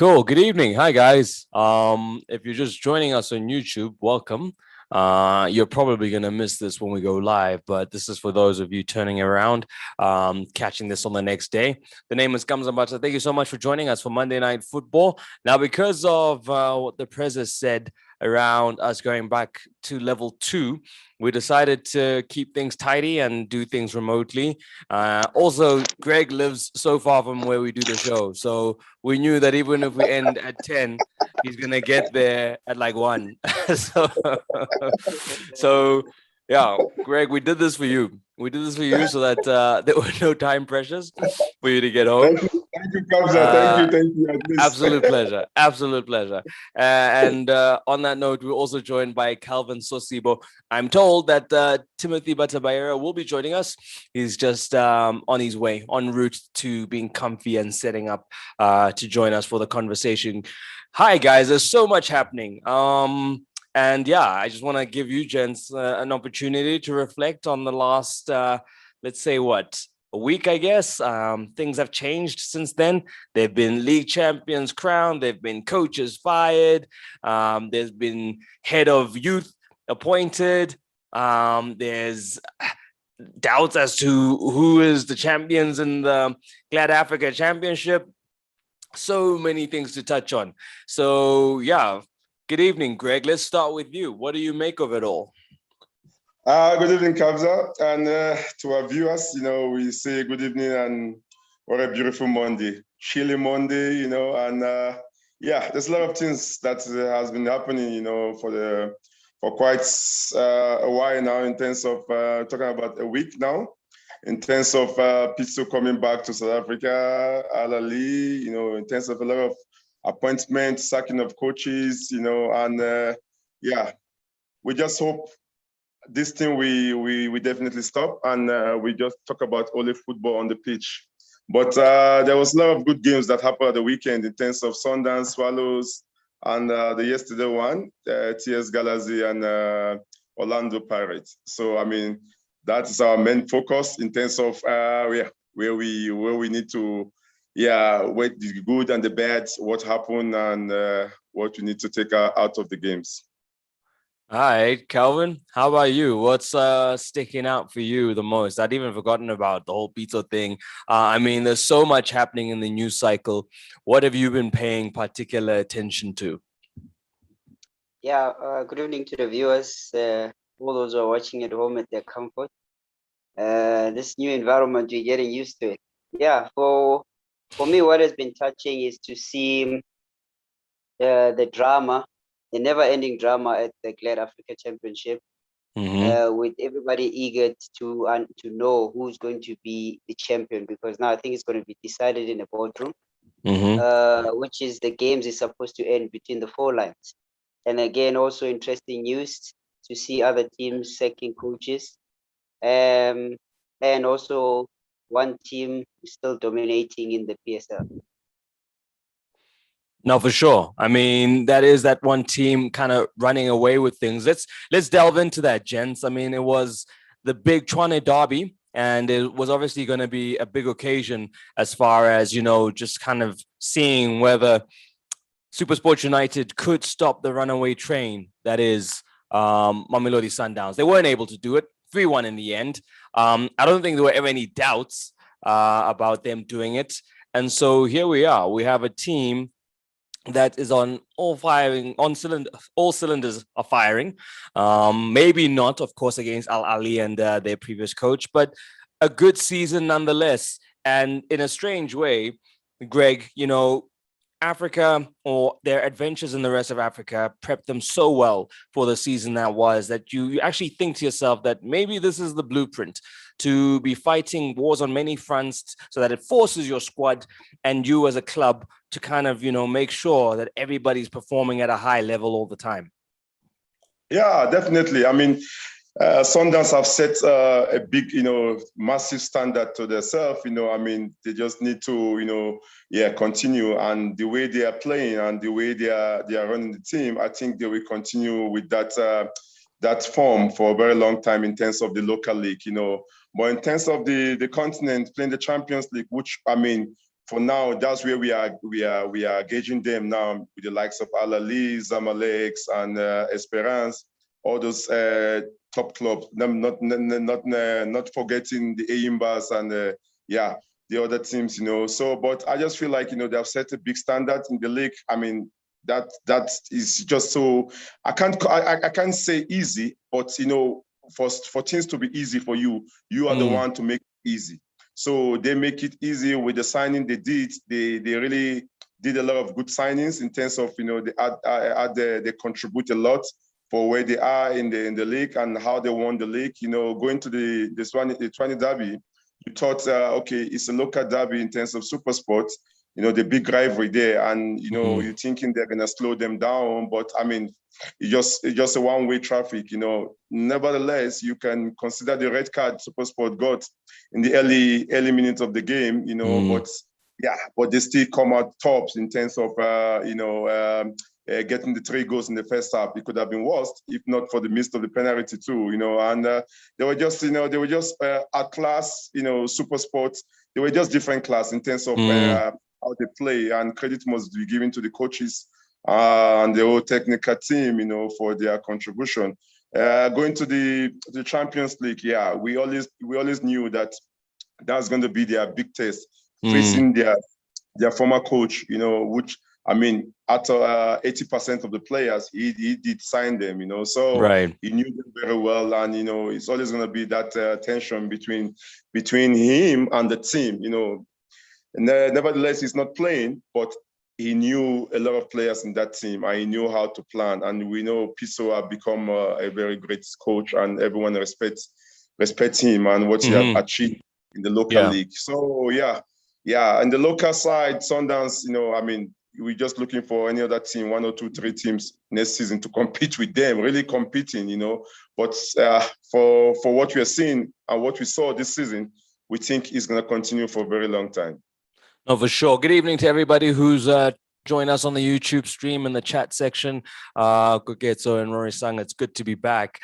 Cool. Good evening. Hi, guys. If you're just joining us on YouTube, welcome. You're probably going to miss this when we go live, but this is for those of you turning around, catching this on the next day. The name is Kamza Bata. Thank you so much for joining us for Monday Night Football. Now, because of what the Prez has said around us going back to level 2, we decided to keep things tidy and do things remotely. Also, Greg lives so far from where we do the show, so we knew that even if we end at 10, he's gonna get there at like 1. so, so yeah, Greg, we did this for you. We did this for you so that there were no time pressures for you to get home. Thank you, Kamza. Thank you. At least. Absolute pleasure. Absolute pleasure. And on that note, we're also joined by Calvin Sosibo. I'm told that Timothy Batabayera will be joining us. He's just on his way, en route to being comfy and setting up to join us for the conversation. Hi, guys. There's so much happening. And yeah, I just want to give you gents an opportunity to reflect on the last, let's say, a week, I guess. Things have changed since then. There've been league champions crowned. There've been coaches fired. There's been head of youth appointed. There's doubts as to who is the champions in the Glad Africa Championship. So many things to touch on. So yeah, good evening, Greg. Let's start with you. What do you make of it all? Good evening, Kamza, and to our viewers, we say good evening and what a beautiful Monday, chilly Monday, and yeah, there's a lot of things that has been happening, for quite a while now in terms of talking about a week now, in terms of Pitso coming back to South Africa, Al Ali, in terms of a lot of appointments, sacking of coaches, and yeah, we just hope this thing we definitely stop and we just talk about only football on the pitch. But there was a lot of good games that happened at the weekend in terms of Sundowns, Swallows, and the yesterday one, TS Galaxy and Orlando Pirates. So I mean, that is our main focus in terms of where we need to wait the good and the bad, what happened and what we need to take out of the games. All right, Calvin, how about you? What's sticking out for you the most? I'd even forgotten about the whole pizza thing. I mean, there's so much happening in the news cycle. What have you been paying particular attention to? Yeah, good evening to the viewers, all those who are watching at home at their comfort. This new environment, we're getting used to it. Yeah, for me, what has been touching is to see the drama, the never-ending drama at the Glad Africa Championship, with everybody eager to know who's going to be the champion, because now I think it's going to be decided in the boardroom, which is the games is supposed to end between the 4 lines. And again, also interesting news to see other teams sacking coaches, and also one team is still dominating in the PSL. No, for sure. I mean, that is that one team kind of running away with things. Let's delve into that, gents. I mean, it was the big Tshwane derby, and it was obviously going to be a big occasion as far as, just kind of seeing whether SuperSport United could stop the runaway train that is Mamelodi Sundowns. They weren't able to do it. 3-1 in the end. I don't think there were ever any doubts about them doing it. And so here we are. We have a team that is on all cylinders are firing. Maybe not, of course, against Al Ali and their previous coach, but a good season nonetheless. And in a strange way, Greg, Africa, or their adventures in the rest of Africa, prepped them so well for the season that was, that you actually think to yourself that maybe this is the blueprint to be fighting wars on many fronts, so that it forces your squad and you as a club to kind of, make sure that everybody's performing at a high level all the time. Yeah, definitely. I mean, Sundowns have set a big, massive standard to themselves. I mean, they just need to, continue. And the way they are playing and the way they are running the team, I think they will continue with that form for a very long time in terms of the local league. But in terms of the continent playing the Champions League, which I mean, for now, that's where we are gauging them now with the likes of Al Ahly, Zamalek, and Esperance, all those top clubs. Not forgetting the Ayimbas and the other teams, So, but I just feel like they have set a big standard in the league. I mean, that is just so I can't say easy, but for things to be easy for you, you are the one to make it easy. So they make it easy with the signing they did. They really did a lot of good signings in terms of they contribute a lot for where they are in the league and how they won the league. Going to the 20 derby, you thought okay, it's a local derby in terms of super sports. The big rivalry there, and you're thinking they're gonna slow them down, but I mean, it's just a one-way traffic. Nevertheless, you can consider the red card SuperSport got in the early minutes of the game. But they still come out tops in terms of getting the 3 goals in the first half. It could have been worse if not for the miss of the penalty too. And they were just at class. SuperSport. They were just different class in terms of how they play, and credit must be given to the coaches and the whole technical team, for their contribution. Going to the Champions League, we always knew that that's going to be their big test, facing their former coach, which I mean, at 80% of the players, he did sign them, so right. He knew them very well, and it's always going to be that tension between him and the team, And nevertheless, he's not playing, but he knew a lot of players in that team, and he knew how to plan. And we know Pitso has become a very great coach, and everyone respects him and what he has achieved in the local league. So and the local side, Sundowns, I mean, we're just looking for any other team, 1 or 2, 3 teams next season to compete with them, really competing, But for what we are seeing and what we saw this season, we think it's going to continue for a very long time. No, for sure. Good evening to everybody who's joined us on the YouTube stream in the chat section. Kogetso and Rory Sang, it's good to be back.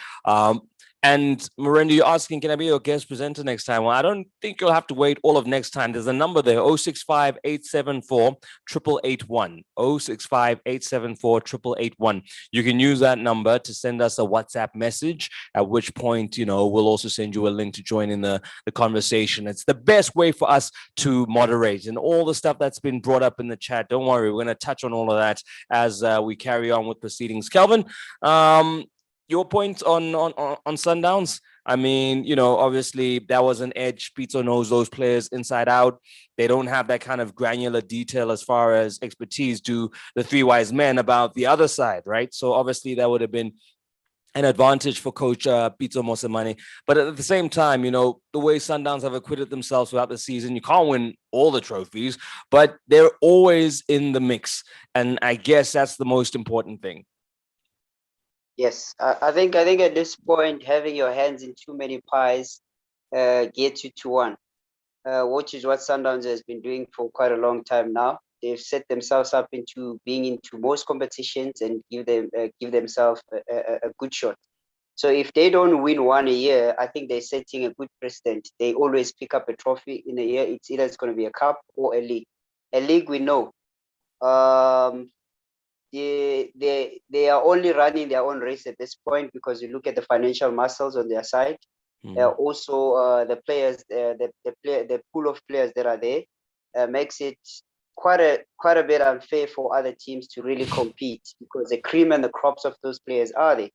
And Miranda, you're asking, can I be your guest presenter next time? Well, I don't think you'll have to wait all of next time. There's a number there, 065 874 8881. 065 874 8881. You can use that number to send us a WhatsApp message, at which point, we'll also send you a link to join in the conversation. It's the best way for us to moderate, and all the stuff that's been brought up in the chat. Don't worry, we're going to touch on all of that as we carry on with proceedings. Kelvin, your point on Sundowns, I mean, obviously that was an edge. Pitso knows those players inside out. They don't have that kind of granular detail as far as expertise do the 3 wise men about the other side, right? So obviously that would have been an advantage for Coach Pitso Mosimane. But at the same time, the way Sundowns have acquitted themselves throughout the season, you can't win all the trophies, but they're always in the mix. And I guess that's the most important thing. Yes, I think at this point, having your hands in too many pies gets you to one, which is what Sundowns has been doing for quite a long time now. They've set themselves up into being into most competitions and give themselves a good shot. So if they don't win one a year, I think they're setting a good precedent. They always pick up a trophy in a year. It's either going to be a cup or a league. A league, we know. They are only running their own race at this point because you look at the financial muscles on their side. Also, the players, the pool of players that are there makes it quite a bit unfair for other teams to really compete because the cream and the crops of those players are there.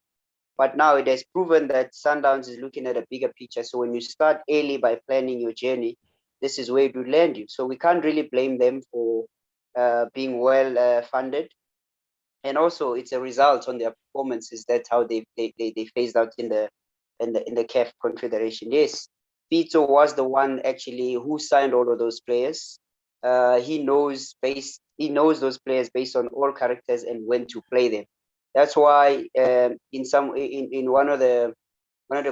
But now it has proven that Sundowns is looking at a bigger picture. So when you start early by planning your journey, this is where it will land you. So we can't really blame them for being well funded. And also, it's a result on their performances. That's how they phased out in the CAF Confederation. Yes, Pitso was the one actually who signed all of those players. He knows those players based on all characters and when to play them. That's why in one of the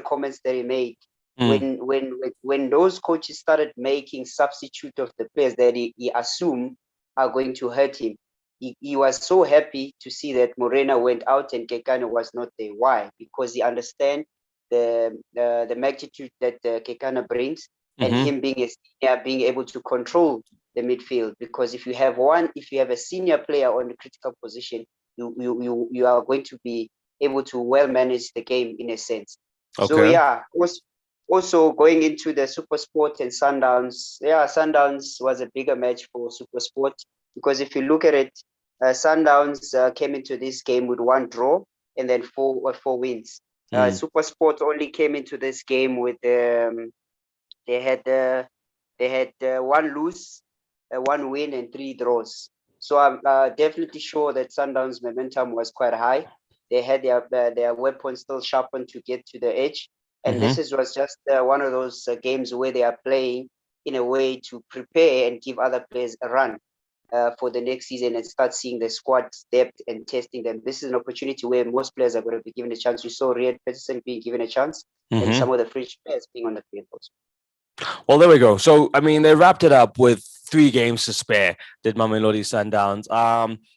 comments that he made, when those coaches started making substitute of the players that he assumed are going to hurt him, he was so happy to see that Morena went out and Kekana was not there. Why? Because he understands the magnitude that Kekana brings, and him being a senior, being able to control the midfield, because if you have a senior player on the critical position, you are going to be able to well manage the game in a sense. So Okay. yeah, also going into the SuperSport and Sundowns. Yeah, Sundowns was a bigger match for SuperSport, because if you look at it, Sundowns came into this game with 1 draw and then 4 wins. SuperSport only came into this game with they had 1 lose, 1 win, and 3 draws. So I'm definitely sure that Sundowns' momentum was quite high. They had their weapons still sharpened to get to the edge, and this was just one of those games where they are playing in a way to prepare and give other players a run for the next season and start seeing the squad depth and testing them. This is an opportunity where most players are going to be given a chance. You saw Riyad Peterson being given a chance, and some of the French players being on the field also. Well, there we go. So, I mean, they wrapped it up with 3 games to spare, did Mamelodi Sundowns.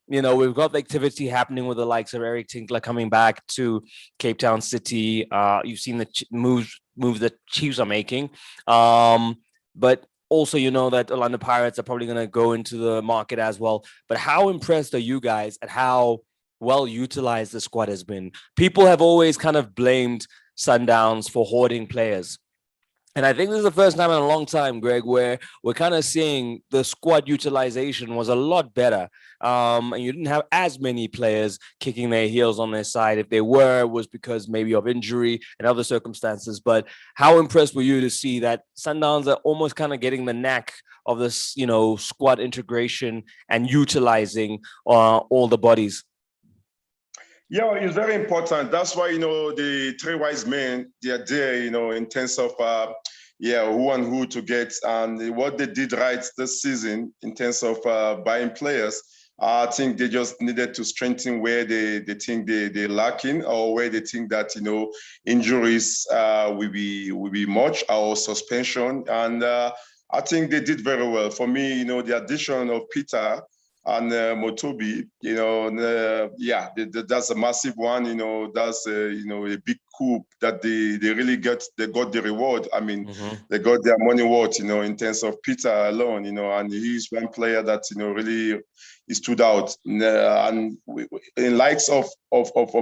We've got the activity happening with the likes of Eric Tinkler coming back to Cape Town City. You've seen the moves the Chiefs are making. But also, you know that Orlando Pirates are probably going to go into the market as well. But how impressed are you guys at how well utilized the squad has been? People have always kind of blamed Sundowns for hoarding players. And I think this is the first time in a long time, Greg, where we're kind of seeing the squad utilization was a lot better. And you didn't have as many players kicking their heels on their side. If they were, it was because maybe of injury and other circumstances. But how impressed were you to see that Sundowns are almost kind of getting the knack of this, squad integration and utilizing all the bodies? Yeah, it's very important. That's why, the 3 wise men, they are there, in terms of, who and who to get. And what they did right this season in terms of buying players, I think they just needed to strengthen where they think they're lacking, or where they think that, injuries will be much, or suspension. And I think they did very well. For me, the addition of Peter and Motobi, that's a massive one. That's a big coup that they got the reward. I mean, they got their money worth, in terms of Peter alone, and he's one player that really he stood out. And in likes of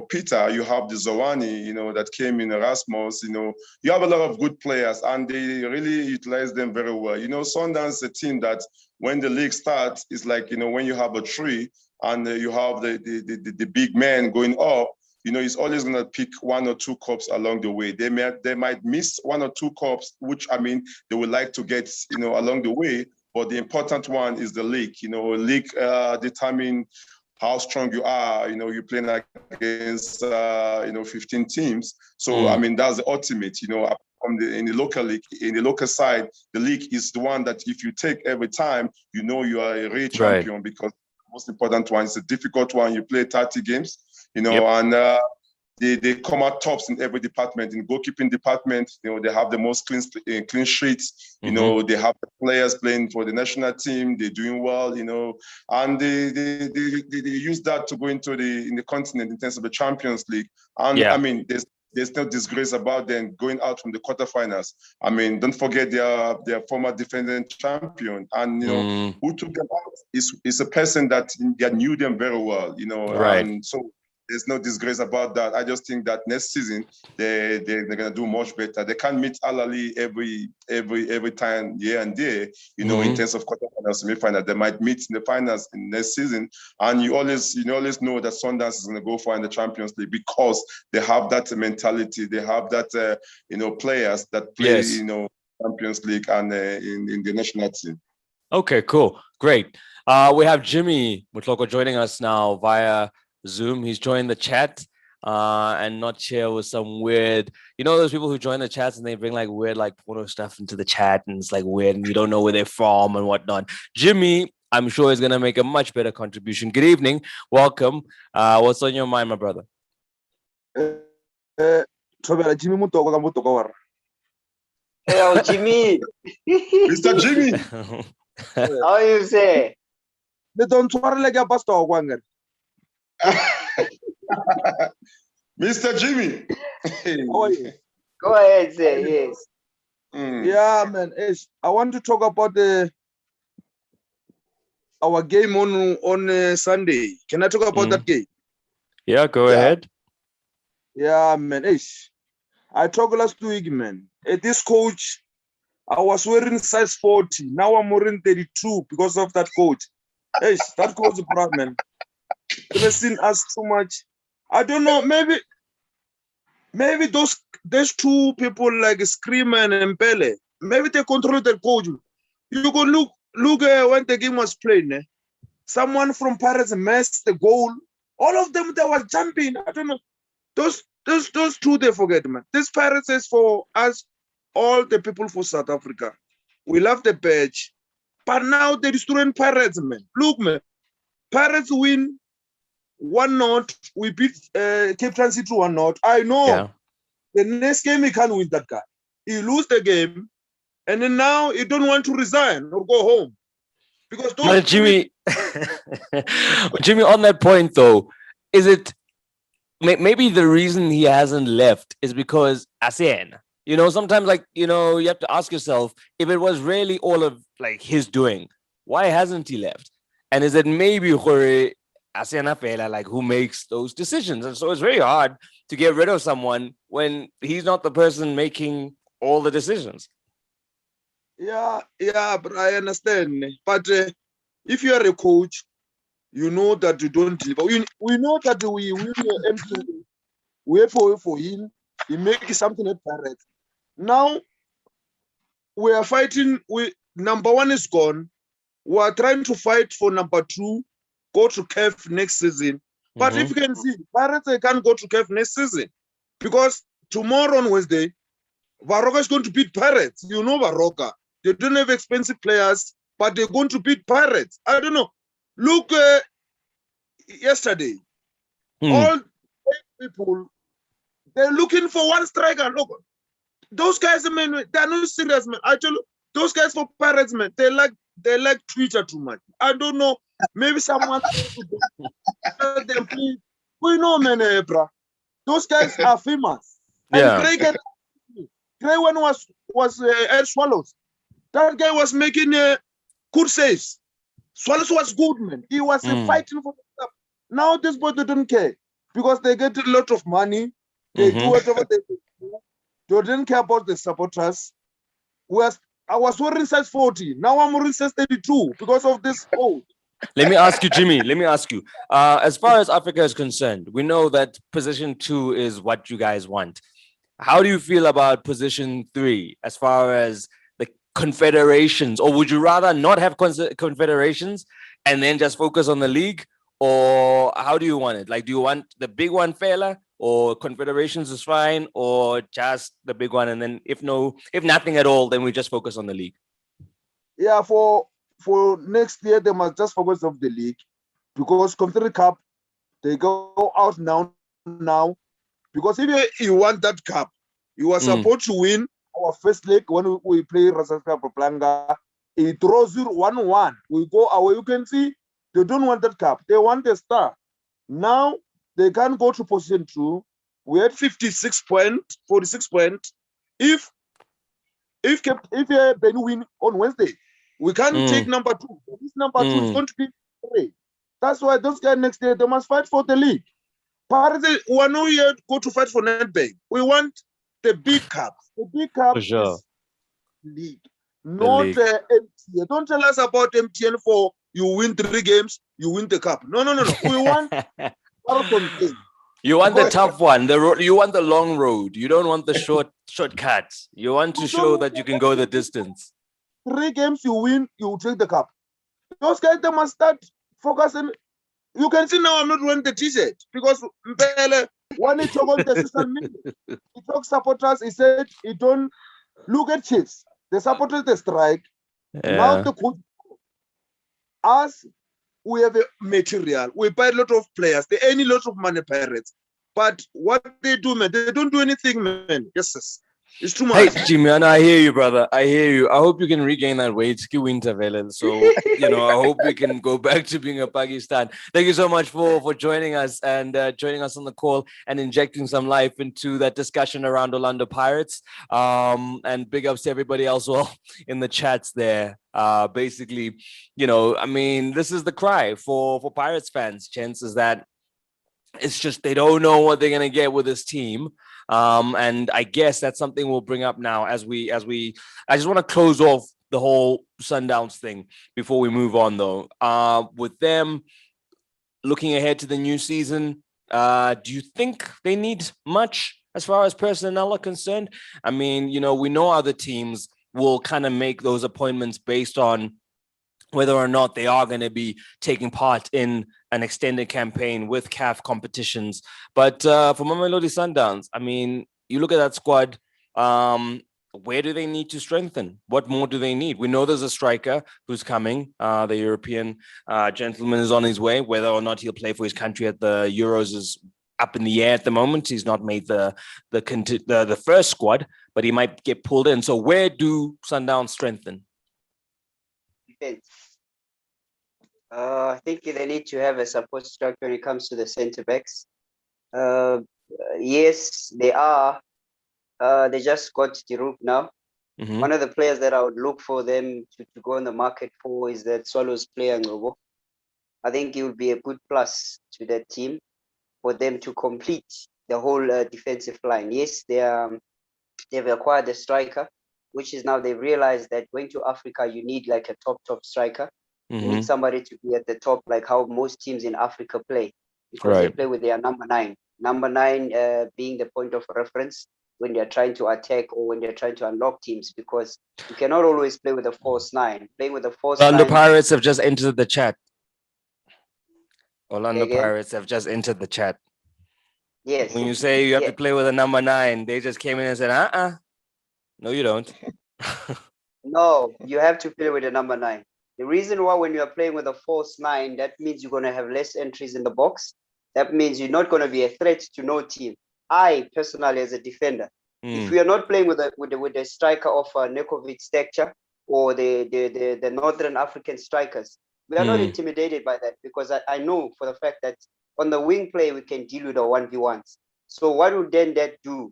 Peter, you have the Zawani, that came in, Erasmus. You have a lot of good players, and they really utilize them very well. Sundowns is a team that when the league starts, it's like, when you have a tree and you have the big man going up, he's always going to pick 1 or 2 cups along the way. They might miss 1 or 2 cups, which, they would like to get, along the way. But the important one is the league. League determine how strong you are. You're playing against, 15 teams. So, that's the ultimate, in the local league, in the local side, the league is the one that if you take every time, you are a real champion, right? Because the most important one is a difficult one. You play 30 games, and they come out tops in every department. In goalkeeping department, they have the most clean sheets. They have the players playing for the national team. They're doing well, and they use that to go into the continent in terms of the Champions League. And there's no disgrace about them going out from the quarterfinals. Don't forget their former defending champion, and who took them out is a person that knew them very well, right. And so there's no disgrace about that. I just think that next season they're gonna do much better. They can't meet Al Ahly every time, year and day, in terms of quarterfinals, semi-final. They might meet in the finals in next season, and you always know that Sundowns is gonna go far in the Champions League because they have that mentality. They have that players that play Champions League and in the national team. Okay, cool, great. We have Jimmy Mutloko joining us now via Zoom. He's joined the chat and not share with some weird, those people who join the chats and they bring like weird like porno stuff into the chat, and it's like weird and you don't know where they're from and whatnot. Jimmy, I'm sure is going to make a much better contribution. Good evening, welcome. What's on your mind, my brother? Jimmy Mutoko. Hello, Jimmy. Mr. Jimmy. How you say? They don't like a pastor wanger. Mr. Jimmy. How are you? Go ahead, say yes. Yeah, man. I want to talk about the our game on Sunday. Can I talk about that game? Yeah, go ahead. Yeah, man. I talked last week, man. This coach, I was wearing size 40. Now I'm wearing 32 because of that coach. That coach, bro, man. Stressing us too much. I don't know. Maybe those two people like Screamer and Pele. Maybe they control the coach. You go look when the game was played. Someone from Pirates missed the goal. All of them that was jumping. I don't know. Those two they forget, man. This Pirates is for us, all the people for South Africa. We love the badge. But now they're destroying Pirates, man. Look, man. Pirates win 1-0. We beat Cape Town City 1-0. I know the next game he can't win that guy. He lose the game, and then now he don't want to resign or go home. Because But Jimmy, Jimmy, on that point though, is it maybe the reason he hasn't left is because ASEAN? You know, sometimes you have to ask yourself, if it was really all of his doing, why hasn't he left? And is it maybe ASEAN Afela, who makes those decisions? And so it's very hard to get rid of someone when he's not the person making all the decisions. Yeah, but I understand. But if you are a coach, you know that you don't deliver. We know that we win M2. We for him. He makes something at Pirates. Now we are fighting. Number 1 is gone. We are trying to fight for number 2. Go to CAF next season. But if you can see, Pirates can't go to CAF next season because tomorrow on Wednesday, Baroka is going to beat Pirates. You know Baroka. They don't have expensive players, but they're going to beat Pirates. I don't know. Look, yesterday, all people, they're looking for one striker. Look, those guys, man, they're not serious, man. I tell you, those guys for Pirates, man, they like Twitter too much. I don't know. Maybe someone tell them, please. We know, man, bro. Those guys are famous. Yeah. And Gray one was Air Swallows. That guy was making good saves. Swallows was good, man. He was fighting for stuff. Now this boy they don't care because they get a lot of money. They do whatever they do. They didn't care about the supporters. I was wearing size 40. Now I'm wearing size 32 because of this old. Let me ask you, Jimmy. Let me ask you. As far as Africa is concerned, we know that position 2 is what you guys want. How do you feel about position 3 as far as the confederations? Or would you rather not have confederations and then just focus on the league? Or how do you want it? Do you want the big one, Fela? Or confederations is fine? Or just the big one? And then if nothing at all, then we just focus on the league? Yeah, for next year, they must just focus on the league because Confederation Cup, they go out now. Because if you want that cup, you are supposed to win our first leg when we play Rasaka Proplanga. It draws you 1-1. We go away. You can see they don't want that cup. They want the star. Now they can go to position 2. We had 46 points. If Ben win on Wednesday, we can't take number 2. This number 2 is going to be 3. That's why those guys next year they must fight for the league. Pirates, we are not here to go to fight for Nedbank. We want the big cup. The big cup For sure. is league, not MTN. Don't tell us about MTN for you win 3 games, you win the cup. No. We want marathon game. You want the tough one. You want the long road. You don't want the shortcuts. You want to show that you can go the distance. 3 games you win, you take the cup. Those guys they must start focusing. You can see now I'm not wearing the t-shirt because Mbele, when he talk on the social media, he talk supporters, he said he don't look at Chiefs. The supporters they strike. Yeah. Now the coach, us, we have a material. We buy a lot of players. They earn a lot of money, Pirates. But what they do, man, they don't do anything, man. Yes. It's too Hey, much. Jimmy, I hear you, brother. I hear you. I hope you can regain that weight. So, I hope we can go back to being a Pakistan. Thank you so much for joining us and joining us on the call and injecting some life into that discussion around Orlando Pirates. And big ups to everybody else well in the chats there. Basically, this is the cry for Pirates fans. Chances that it's just they don't know what they're gonna get with this team. And I guess that's something we'll bring up now as we I just want to close off the whole Sundowns thing before we move on though. With them looking ahead to the new season, do you think they need much as far as personnel are concerned? I mean, we know other teams will kind of make those appointments based on whether or not they are going to be taking part in an extended campaign with CAF competitions. But for Mamelodi Sundowns, I mean, you look at that squad, where do they need to strengthen? What more do they need? We know there's a striker who's coming. The European gentleman is on his way. Whether or not he'll play for his country at the Euros is up in the air at the moment. He's not made the first squad, but he might get pulled in. So where do Sundowns strengthen? Defense. I think they need to have a support structure when it comes to the centre backs. Yes, they are. They just got Giroud now. Mhm. One of the players that I would look for them to go on the market for is that Swallows player Ngobo. I think it would be a good plus to that team for them to complete the whole defensive line. Yes, they've acquired a striker, which is now they've realized that going to Africa, you need like a top striker. You need somebody to be at the top, like how most teams in Africa play, because they Right. play with their number 9. Number 9 being the point of reference when they're trying to attack or when they're trying to unlock teams, because you cannot always play with a false 9. Playing with a false Orlando 9 Pirates have just entered the chat. Orlando again. Pirates have just entered the chat. Yes. When you say you have Yeah. to play with a number 9, they just came in and said, no, you don't. No, you have to play with a number 9. The reason why when you are playing with a false 9, that means you're going to have less entries in the box. That means you're not going to be a threat to no team. I personally, as a defender, if we are not playing with the striker of Nekovic stature or the Northern African strikers, we are not intimidated by that, because I know for the fact that on the wing play we can deal with the 1v1s. So what would then that do?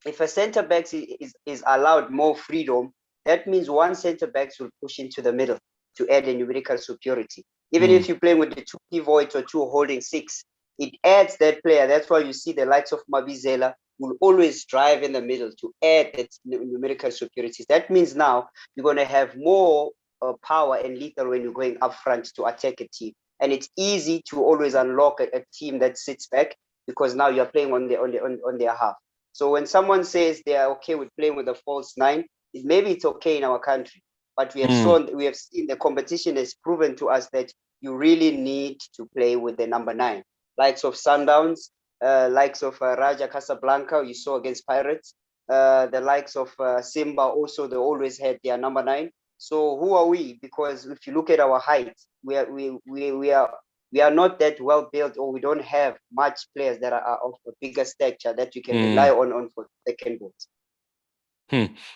If a centre back is allowed more freedom, that means one centre back will push into the middle to add a numerical superiority. Even if you're playing with the 2 pivots or 2 holding 6, it adds that player. That's why you see the likes of Mabizela will always drive in the middle to add that numerical superiority. That means now you're going to have more power and lethal when you're going up front to attack a team. And it's easy to always unlock a team that sits back, because now you're playing on their half. So when someone says they are okay with playing with a false 9, maybe it's okay in our country, but we have seen the competition has proven to us that you really need to play with the number 9. Likes of Sundowns, likes of Raja Casablanca, you saw against Pirates, the likes of Simba also, they always had their number 9. So who are we? Because if you look at our height, we are not that well built, or we don't have much players that are of a bigger stature that you can rely on for second balls.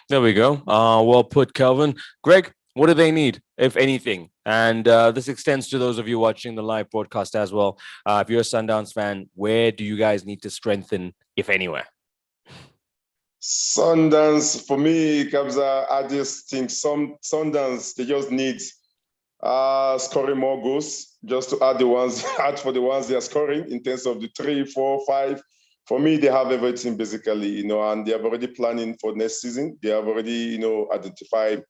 There we go. Well put, Kelvin. Greg, what do they need, if anything? And this extends to those of you watching the live broadcast as well. If you're a Sundowns fan, where do you guys need to strengthen, if anywhere? Sundowns, for me, Kabza, I just think Sundowns, they just need scoring more goals, just to add for the ones they are scoring in terms of the 3, 4, 5. For me, they have everything basically, and they have already planning for next season. They have already, identified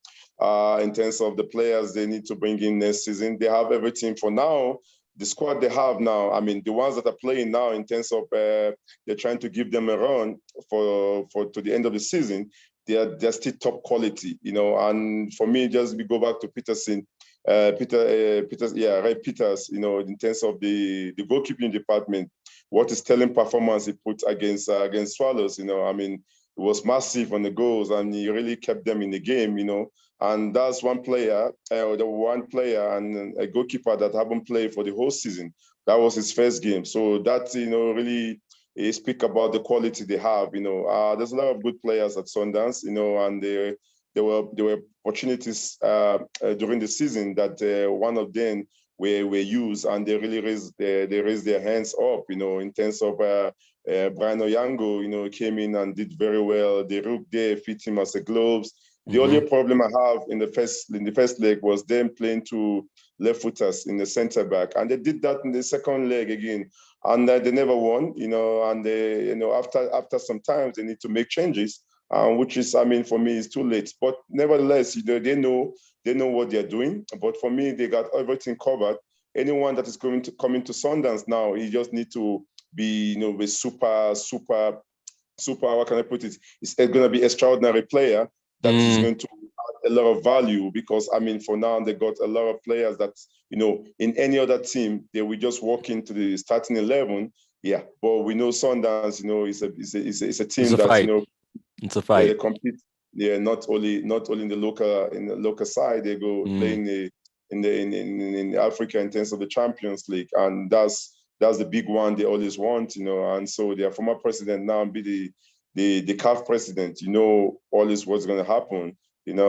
in terms of the players they need to bring in next season. They have everything for now. The squad they have now, I mean, the ones that are playing now in terms of they're trying to give them a run for to the end of the season, they're still top quality, And for me, just we go back to Peterson, Ray Peters, in terms of the goalkeeping department, what is telling performance he put against Swallows, I mean, it was massive on the goals, and he really kept them in the game, And that's one player, and a goalkeeper that haven't played for the whole season. That was his first game. So that, really speak about the quality they have. There's a lot of good players at Sundowns, and there were opportunities during the season that one of them were used, and they really raised their hands up. In terms of Brian Oyango, came in and did very well. The rook there fit him as a gloves. The only problem I have in the first leg was them playing two left footers in the center back, and they did that in the second leg again, and they never won. And they, after some time they need to make changes, which is, for me, is too late. But nevertheless, they know what they're doing. But for me, they got everything covered. Anyone that is going to come into Sundowns now, he just need to be, a super. How can I put it? It's going to be extraordinary player that is going to add a lot of value, because for now they got a lot of players that in any other team they will just walk into the starting 11. Yeah, but we know Sundowns, it's a team that it's a fight. They compete. Yeah, not only in the local side, they go play in Africa in terms of the Champions League, and that's the big one they always want, And so their former president now be the CAF president, always what's going to happen,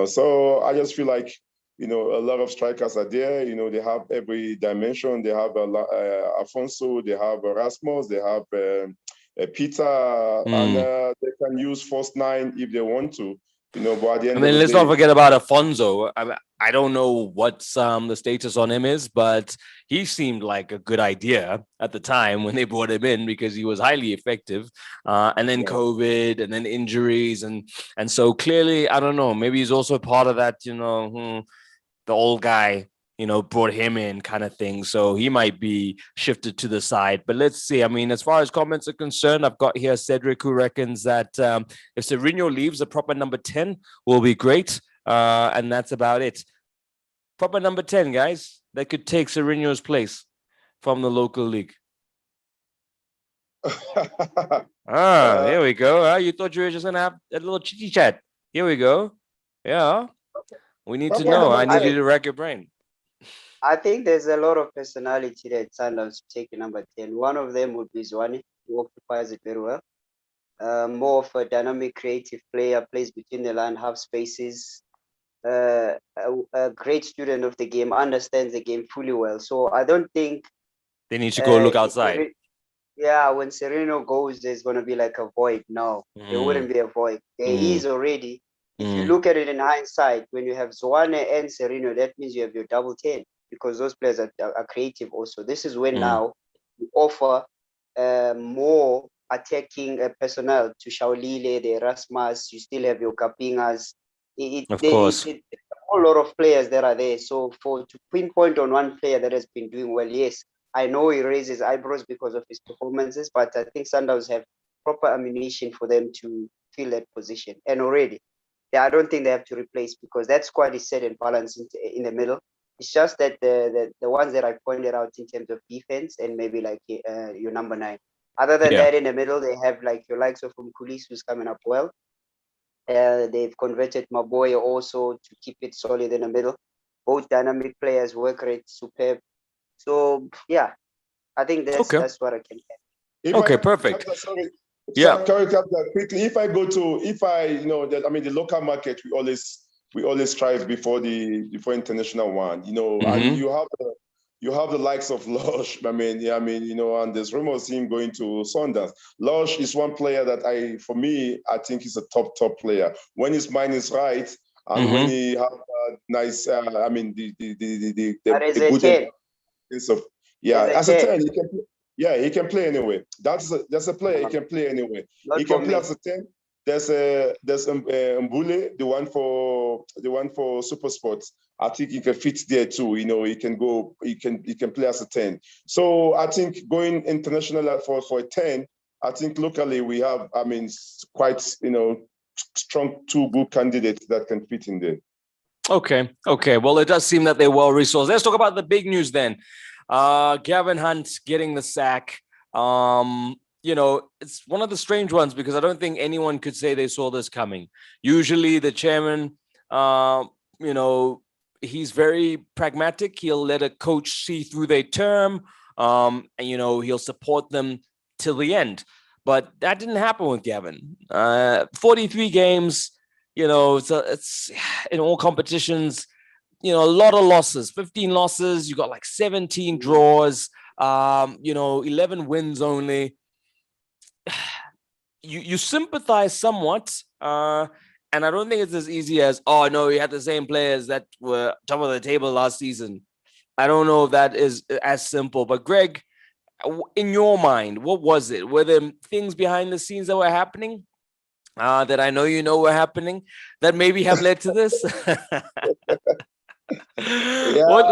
So I just feel like, a lot of strikers are there. They have every dimension. They have Afonso, they have Rasmus, they have Peter, and they can use first nine if they want to. But at the end let's not forget about Afonso. I don't know what the status on him is, but he seemed like a good idea at the time when they brought him in, because he was highly effective. And then COVID, and then injuries, and so clearly, I don't know. Maybe he's also part of that. The old guy, brought him in kind of thing. So he might be shifted to the side. But let's see. As far as comments are concerned, I've got here Cedric, who reckons that if Serginho leaves, a proper number 10 will be great. And that's about it. Proper number 10, guys, that could take Serginho's place from the local league. Here we go. You thought you were just going to have a little chitty chat. Here we go. Yeah. We need to know. I need you to rack your brain. I think there's a lot of personality that Sundowns taking number 10. One of them would be Zwane, who occupies it very well. More of a dynamic, creative player, plays between the line, half spaces. A great student of the game, understands the game fully well. So I don't think they need to go look outside. When Serginho goes, there's going to be like a void. No, there wouldn't be a void. There is already. If you look at it in hindsight, when you have Zwane and Serginho, that means you have your double 10, because those players are creative also. This is when now you offer more attacking personnel to Shaulile, the Erasmus. You still have your Kapingas. Of course. A whole lot of players that are there. So to pinpoint on one player that has been doing well, yes, I know he raises eyebrows because of his performances, but I think Sundowns have proper ammunition for them to fill that position. And already, I don't think they have to replace, because that squad is set and balanced in the middle. It's just that the ones that I pointed out in terms of defense and maybe like your number 9. Other than that, in the middle, they have like your likes of Mkulis, who's coming up well. They've converted Maboya also to keep it solid in the middle. Both dynamic players, work rate superb. So yeah, I think that's what I can say. Perfect. Yeah. Quickly, the local market, we always strive before international one. And you have the likes of Lush. And there's rumors of him going to Sundowns. Lush is one player that I think he's a top player when his mind is right, and when he have nice. The good of as a 10, he can. He can play anyway. That's a player. He can play anyway. He can play as a 10. There's Mbule, the one for Super Sports. I think he can fit there too. He can go. He can play as a 10. So I think going international for a 10. I think locally we have. Quite strong 2 good candidates that can fit in there. Okay. Well, it does seem that they're well resourced. Let's talk about the big news then. Gavin Hunt getting the sack. It's one of the strange ones, because I don't think anyone could say they saw this coming. Usually the chairman, he's very pragmatic. He'll let a coach see through their term, and he'll support them till the end. But that didn't happen with Gavin. 43 games, it's in all competitions, a lot of losses, 15 losses. You got like 17 draws, 11 wins only. You sympathize somewhat. And I don't think it's as easy as, oh, no, you had the same players that were top of the table last season. I don't know if that is as simple. But Greg, in your mind, what was it? Were there things behind the scenes that were happening that I know were happening that maybe have led to this? What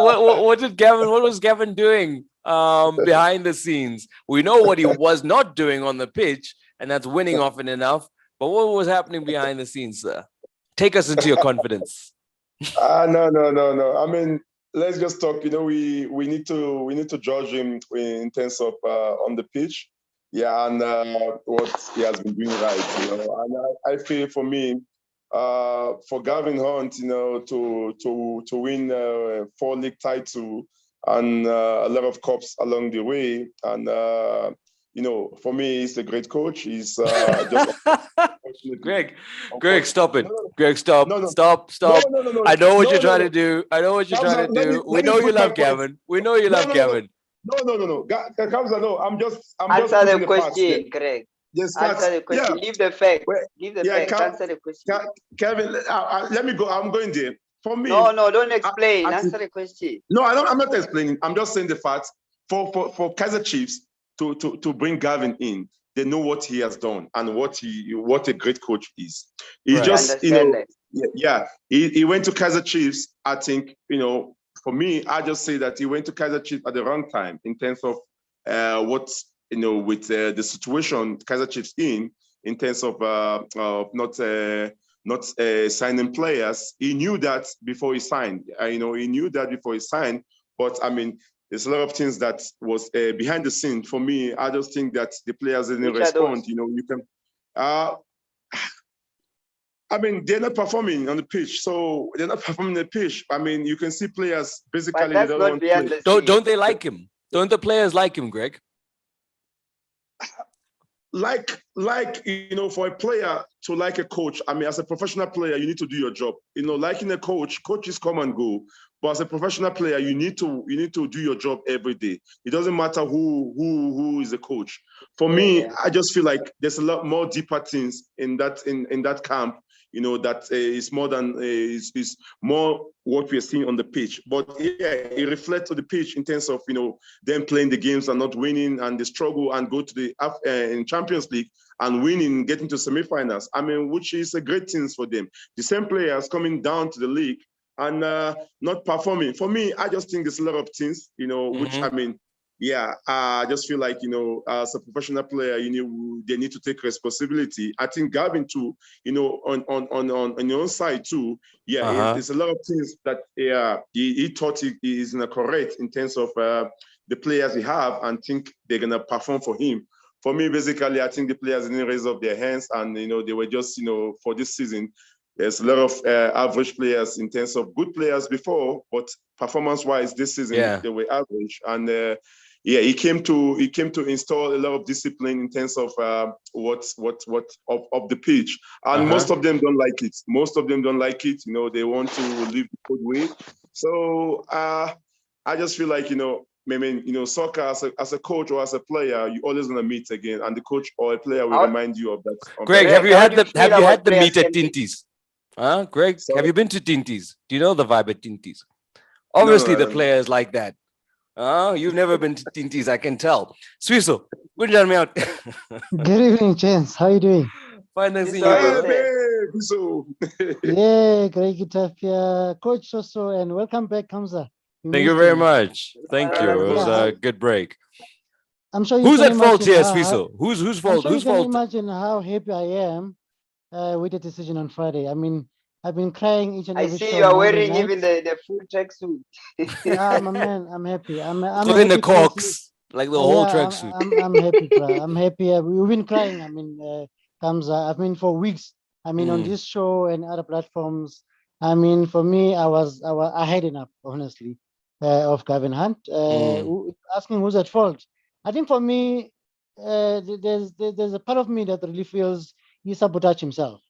was Gavin doing behind the scenes? We know what he was not doing on the pitch, and that's winning often enough. But what was happening behind the scenes, sir? Take us into your confidence. No. I mean, let's just talk. We need to judge him in terms of on the pitch, and what he has been doing right. And I feel for me, for Gavin Hunt, to win 4 league titles and a lot of cups along the way, and for me, he's a great coach. He's just Greg, stop it. No. Greg, stop. No. Stop. No. I know what you're trying No. to do. I know what you're trying to do. We know you love Gavin. We know you love Gavin. No. Kamza, no. I'm just Answer putting the question, Greg. Yes, Answer the question. Leave the fact. Leave the fact. Answer the question. Kevin, let me go. I'm going there. For me, no, don't explain. Answer the question. No, I'm not explaining. I'm just saying the facts. For Kaizer Chiefs to bring Gavin in, they know what he has done and what a great coach is. He just, he went to Kaizer Chiefs. I think, for me, I just say that he went to Kaizer Chiefs at the wrong time in terms of with the situation Kaizer Chiefs in terms of not signing players. He knew that before he signed. But I mean, there's a lot of things that was behind the scene. For me, I just think that the players didn't respond. I mean, they're not performing on the pitch, so they're not performing on the pitch. I mean, you can see players basically. But that's not behind the scene. Don't they like him? Don't the players like him, Greg? Like for a player to like a coach, I mean, as a professional player, you need to do your job. Liking a coaches come and go. But as a professional player, you need to do your job every day. It doesn't matter who is a coach. For me, I just feel like there's a lot more deeper things in that camp. That is more than is more what we're seeing on the pitch. But it reflects on the pitch in terms of them playing the games and not winning, and the struggle and go to the in Champions League and winning, getting to semifinals. I mean, which is a great thing for them. The same players coming down to the league and not performing. For me, I just think there's a lot of things, which I mean, I just feel like, as a professional player, they need to take responsibility. I think Gavin too, on your own side too, there's a lot of things that he thought he is correct in terms of the players he have, and think they're gonna perform for him. For me, basically, I think the players didn't raise up their hands, and they were just, for this season, there's a lot of average players in terms of good players before, but performance-wise, this season they were average. And he came to install a lot of discipline in terms of what of the pitch, and most of them don't like it. They want to live the good way. So I just feel like soccer as a coach or as a player, you always gonna meet again, and the coach or a player will remind you of that. Greg, have you had the meet at Tinties? Greg, have you been to Tinties? Do you know the vibe at Tinties? Obviously, the players like that. You've never been to Tinties, I can tell. Swiso, good job, me out. Good evening, gents. How are you doing? Fine, nice seeing you. Yeah, great to have you, Coach Soso, and welcome back, Kamza. Thank you very much. Thank you. It was a good break. I'm sure who's at fault here, Swiso? Whose fault? I'm sure Whose you can fault? imagine how happy I am with the decision on Friday. I mean, I've been crying each and every I see show you are Monday wearing night. even the full tracksuit. Yeah, my man, I'm happy. I'm So in the happy Cox, like the whole tracksuit. I'm happy, bro. I'm happy. We've been crying. I mean, Kamza. I mean, for weeks. I mean, on this show and other platforms. I mean, for me, I had enough, honestly, of Gavin Hunt. Asking who's at fault. I think for me, there's a part of me that really feels he sabotaged himself.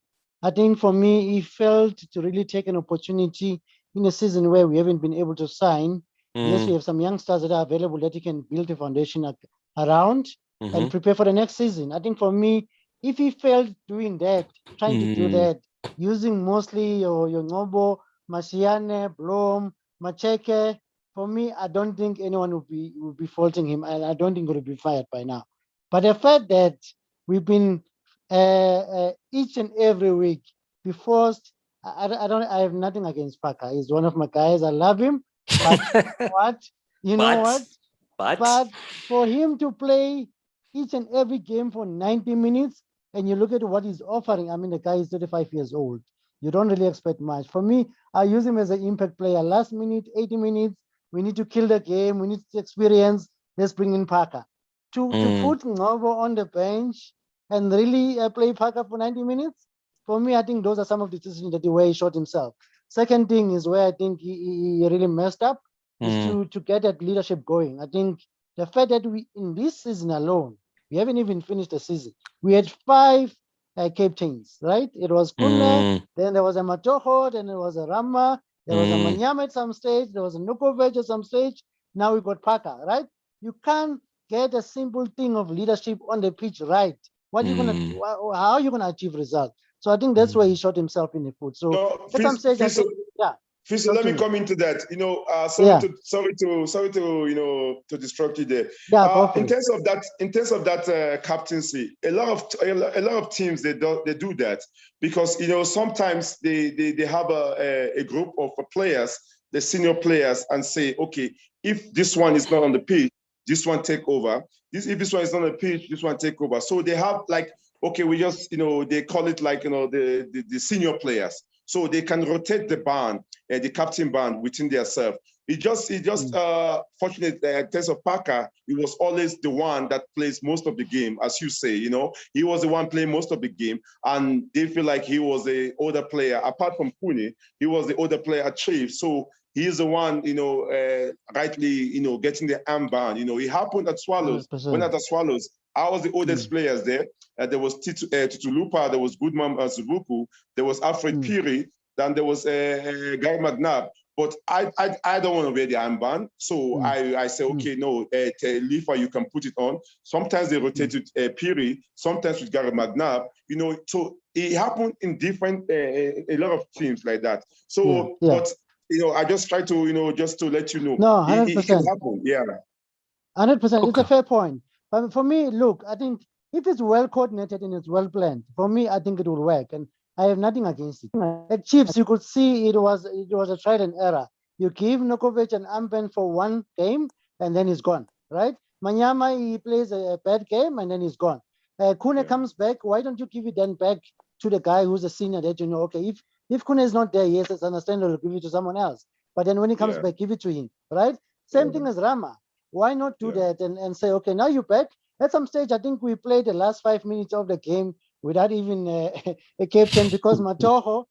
I think for me, he failed to really take an opportunity in a season where we haven't been able to sign. Yes, we Mm, have some youngsters that are available that he can build a foundation around mhm, and prepare for the next season. I think for me, if he failed doing that, trying to do mm, that, using mostly your Ngobo, Masiane, Blom, Macheke, for me, I don't think anyone would be faulting him, and I don't think he would be fired by now. But the fact that we've been each and every week be forced, I have nothing against Parker. He's one of my guys. I love him. But what? You know what? but But for him to play each and every game for 90 minutes, and you look at what he's offering, I mean, the guy is 35 years old. You don't really expect much. For me, I use him as an impact player. Last minute, 80 minutes, we need to kill the game. We need experience. Let's bring in Parker. To Mm, put Ngobo on the bench and really play Parker for 90 minutes, for me, I think those are some of the decisions that the way he shot himself. Second thing is where I think he really messed up is mm, to get that leadership going. I think the fact that we in this season alone, we haven't even finished the season. We had 5 captains, right? It was Kunle, mm, then there was a Matoho, then there was a Rama, there was a mm, Manyama at some stage, there was a Nukovic at some stage. Now we got Parker, right? You can't get a simple thing of leadership on the pitch right. What you gonna mm, do? How are you gonna achieve results? So I think that's where he shot himself in the foot. So No, at some stage, I think, yeah. Fiso, Talk let to me me. come into that. You know, Yeah. sorry to to disrupt you there. Yeah, go for In it. terms of that captaincy, a lot of teams they do that because you know sometimes they have a group of players, the senior players, and say, okay, if this one is not on the pitch, this one take over. If this one is not on the pitch, this one take over. So they have like, okay, we just they call it like the senior players. So they can rotate the band, the captain band within themselves. It just fortunate in terms of Parker, he was always the one that plays most of the game, as you say, he was the one playing most of the game, and they feel like he was the older player. Apart from Kuni, he was the older player at Chiefs. So he is the one, rightly, getting the armband. It happened at Swallows. 100%. When at the Swallows, I was the oldest players there. There was Titu Lupa, there was Goodman Zubuku, there was Alfred Piri, then there was Guy McNabb. But I don't want to wear the armband. So I say, okay, no, Lifa, you can put it on. Sometimes they rotated Piri, sometimes with Gary McNabb, so it happened in different, a lot of teams like that. So, but, I just try to, just to let you know. No, It 100%. can happen, yeah. 100%. It's a Okay. fair point. But for me, look, I think if it's well coordinated and it's well planned, for me, I think it will work. And I have nothing against it. At Chiefs, you could see it was a trial and error. You give Nukovic an armband for one game and then he's gone, right? Manyama, he plays a bad game and then he's gone. Kune comes back. Why don't you give it then back to the guy who's a senior that you know, okay, if Kune is not there, yes, it's understandable, give it to someone else. But then when he comes back, give it to him, right? Same thing as Rama. Why not do that and say, okay, now you're back. At some stage, I think we played the last 5 minutes of the game without even a captain because Matoho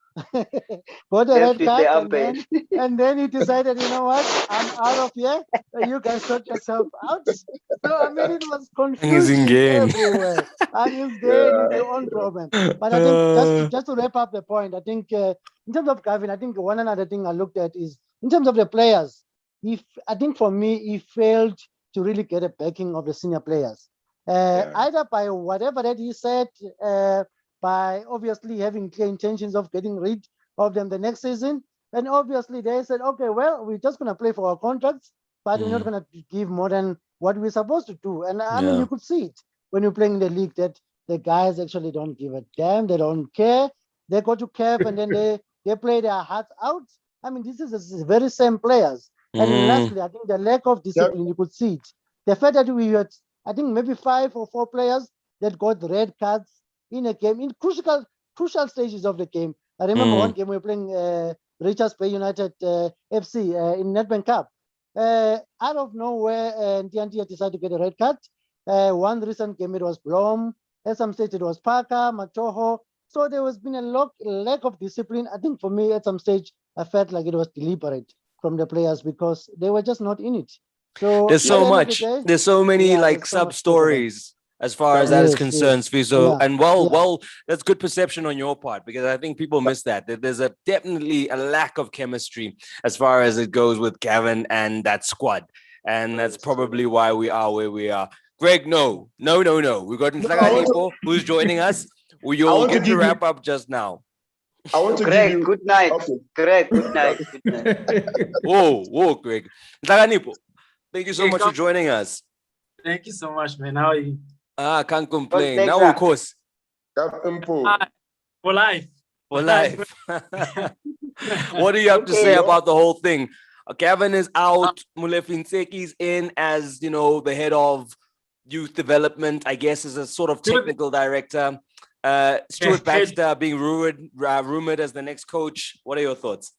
got a red card and then he decided, you know what, I'm out of here. You guys sort yourself out. So, I mean, it was confusion everywhere. And it's there, it's your own problem. But I think just to wrap up the point, I think in terms of Gavin, I think one another thing I looked at is in terms of the players, I think for me, he failed to really get a backing of the senior players. Either by whatever that he said, by obviously having clear intentions of getting rid of them the next season. And obviously they said, okay, well, we're just going to play for our contracts, but we're not going to give more than what we're supposed to do. And I mean, you could see it when you're playing in the league that the guys actually don't give a damn. They don't care. They go to camp and then they play their hearts out. I mean, this is the very same players. And lastly, I think the lack of discipline, you could see it. The fact that we had, I think maybe 5 or 4 players that got red cards in a game, in crucial stages of the game. I remember one game we were playing Richards Bay United FC in Nedbank Cup. Out of nowhere, Ntiantia decided to get a red card. One recent game, it was Blom. At some stage, it was Parker, Matoho. So there has been a lack of discipline. I think for me, at some stage, I felt like it was deliberate from the players because they were just not in it. So there's so much. There's so many like sub stories as far as that is Yes, concerned, yes. Sfiso. Yeah, And well, that's good perception on your part, because I think people miss that. There's definitely a lack of chemistry as far as it goes with Gavin and that squad. And that's probably why we are where we are. Greg, no. We've got Nhlakanipho who's joining us. You'll want to get to give you- wrap up just now. I want to give Greg, you. good night. Okay. Greg, good night. Good night. Whoa, Greg. Nhlakanipho, thank you so Hey, much for come- joining us. Thank you so much, man. How are you? Can't complain. thanks, Now, sir. of course, Impo. For life. for life. What do you have to Okay. say about the whole thing? Gavin is out. Molefi Ntseki's in as, the head of youth development, I guess, as a sort of technical director. Stuart Yeah, Baxter being rumored as the next coach. What are your thoughts?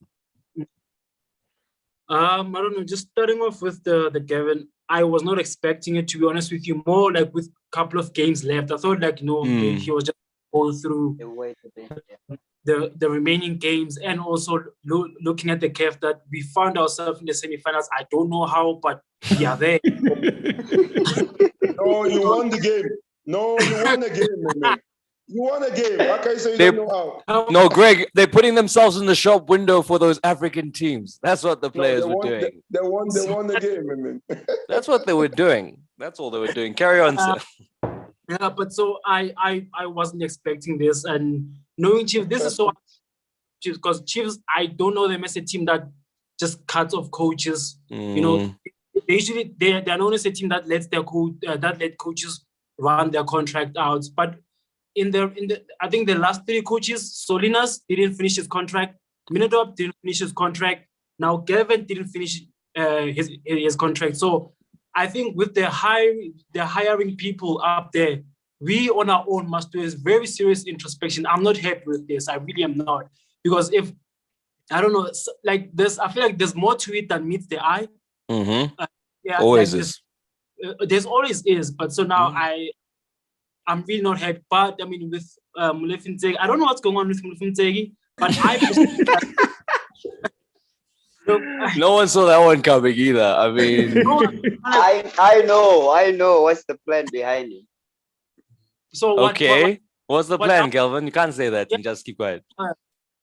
I don't know. Just starting off with the Gavin, I was not expecting it, to be honest with you. More like with a couple of games left, I thought like he was just go through The way to be, yeah. the remaining games, and also looking at the CAF that we found ourselves in the semifinals. I don't know how, but we are there. No, you won the game. No, you won the game, man. You won a game. How can you say you They- don't know how? No, Greg, they're putting themselves in the shop window for those African teams. That's what the No, players they were won, doing. They won the game, man. That's what they were doing. That's all they were doing. Carry on, sir. Yeah, but so I wasn't expecting this, and knowing Chiefs, this is so Chiefs, because Chiefs, I don't know them as a team that just cuts off coaches. You know, they usually they're known as a team that lets their that let coaches run their contract out. But in the I think the last three coaches, Solinas didn't finish his contract, Minodop didn't finish his contract. Now Gavin didn't finish his contract. So I think with the hiring people up there, we on our own must do a very serious introspection. I'm not happy with this. I really am not. Because if, I don't know, like this, I feel like there's more to it than meets the eye. Yeah, Always like is. There's always is. But so now I'm really not happy. But I mean, with Molefi Ntsheki, I don't know what's going on with Molefi Ntsheki, but No one saw that one coming either. I mean, I know what's the plan behind it. So what, okay. What's the what plan, up- Kelvin? You can't say that. Yeah. You just keep quiet.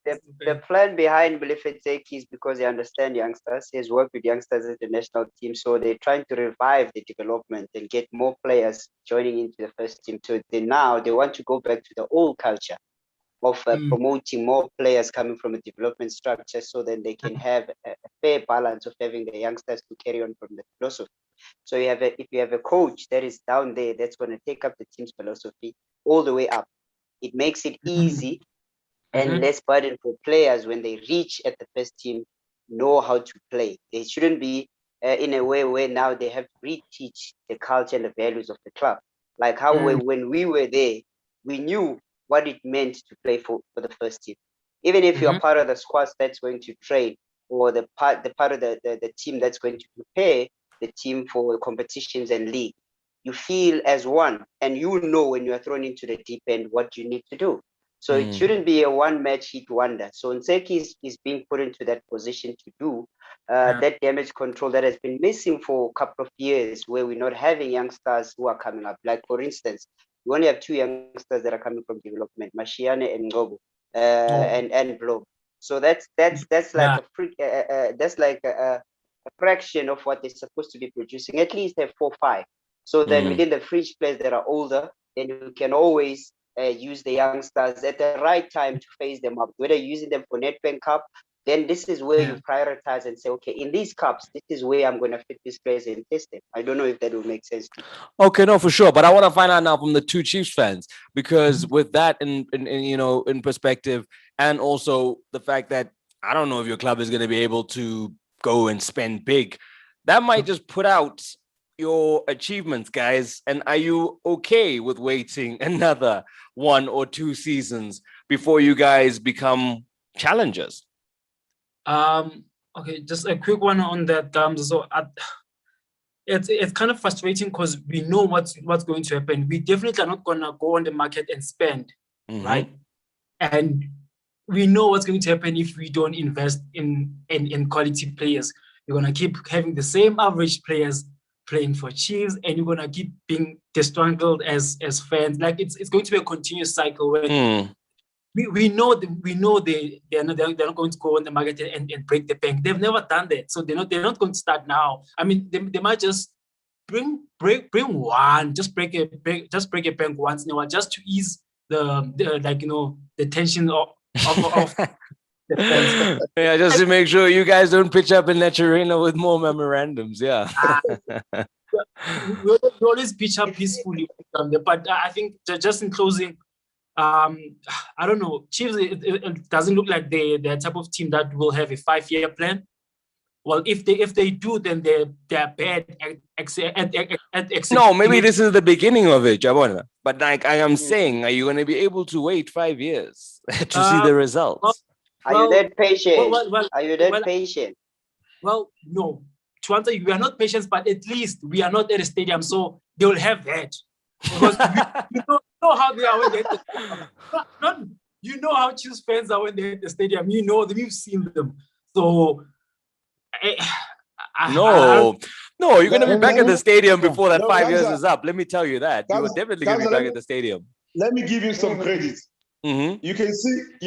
The plan behind Molefi Ntsheki is because they understand youngsters. He has worked with youngsters at the national team, so they're trying to revive the development and get more players joining into the first team. So they want to go back to the old culture of promoting more players coming from a development structure, so then they can have a fair balance of having the youngsters to carry on from the philosophy. So if you have a coach that is down there, that's going to take up the team's philosophy all the way up. It makes it easy and less burden for players when they reach at the first team, know how to play. They shouldn't be in a way where now they have to reteach the culture and the values of the club. Like how when we were there, we knew what it meant to play for the first team. Even if you're part of the squad that's going to train, or the part of the team that's going to prepare the team for competitions and league, you feel as one, and you know when you are thrown into the deep end what you need to do. So it shouldn't be a one-match hit wonder. So Ntsheki is being put into that position to do that damage control that has been missing for a couple of years, where we're not having youngsters who are coming up. Like for instance, we only have two youngsters that are coming from development, Mashiane and Ngobo, and Blow. So that's like a fraction of what they're supposed to be producing. At least have 4-5. So then within the fringe players that are older, then you can always use the youngsters at the right time to phase them up. Whether you're using them for Nedbank Cup, then this is where you prioritize and say, okay, in these cups, this is where I'm going to fit these players and test them. I don't know if that will make sense to you. Okay, no, for sure. But I want to find out now from the two Chiefs fans, because with that in perspective, and also the fact that I don't know if your club is going to be able to go and spend big, that might just put out your achievements, guys. And are you okay with waiting another 1 or 2 seasons before you guys become challengers? Okay, just a quick one on that. So it's kind of frustrating because we know what's going to happen. We definitely are not gonna go on the market and spend, right? And we know what's going to happen if we don't invest in quality players. We're gonna keep having the same average players playing for Chiefs and you're gonna keep being disgruntled as fans. Like it's going to be a continuous cycle where we know they're not going to go on the market and break the bank. They've never done that, so they're not going to start now. I mean, they might just bring one, just break a bank once in a while, just to ease the tension of the fans. Yeah, just to make sure you guys don't pitch up in Naturena with more memorandums. Yeah. We always pitch up peacefully, but I think just in closing, I don't know. Chiefs, it doesn't look like they're the type of team that will have a 5-year plan. Well, if they do, then they're bad at executing. No, maybe this is the beginning of it, Jabona. But like I am saying, are you going to be able to wait 5 years to see the results? Are you that patient? Are you that well, patient? Well, no. To answer you, we are not patient, but at least we are not at a stadium, so they will have that. Because you know how they are when they're at the stadium. You know how Chiefs fans are when they're at the stadium. You know them, you've seen them. So no, you're going to be back at the stadium before that 5 years Kamza, is up. Let me tell you that. You are definitely going to be back at the stadium. Let me give you some credit. Mm-hmm. You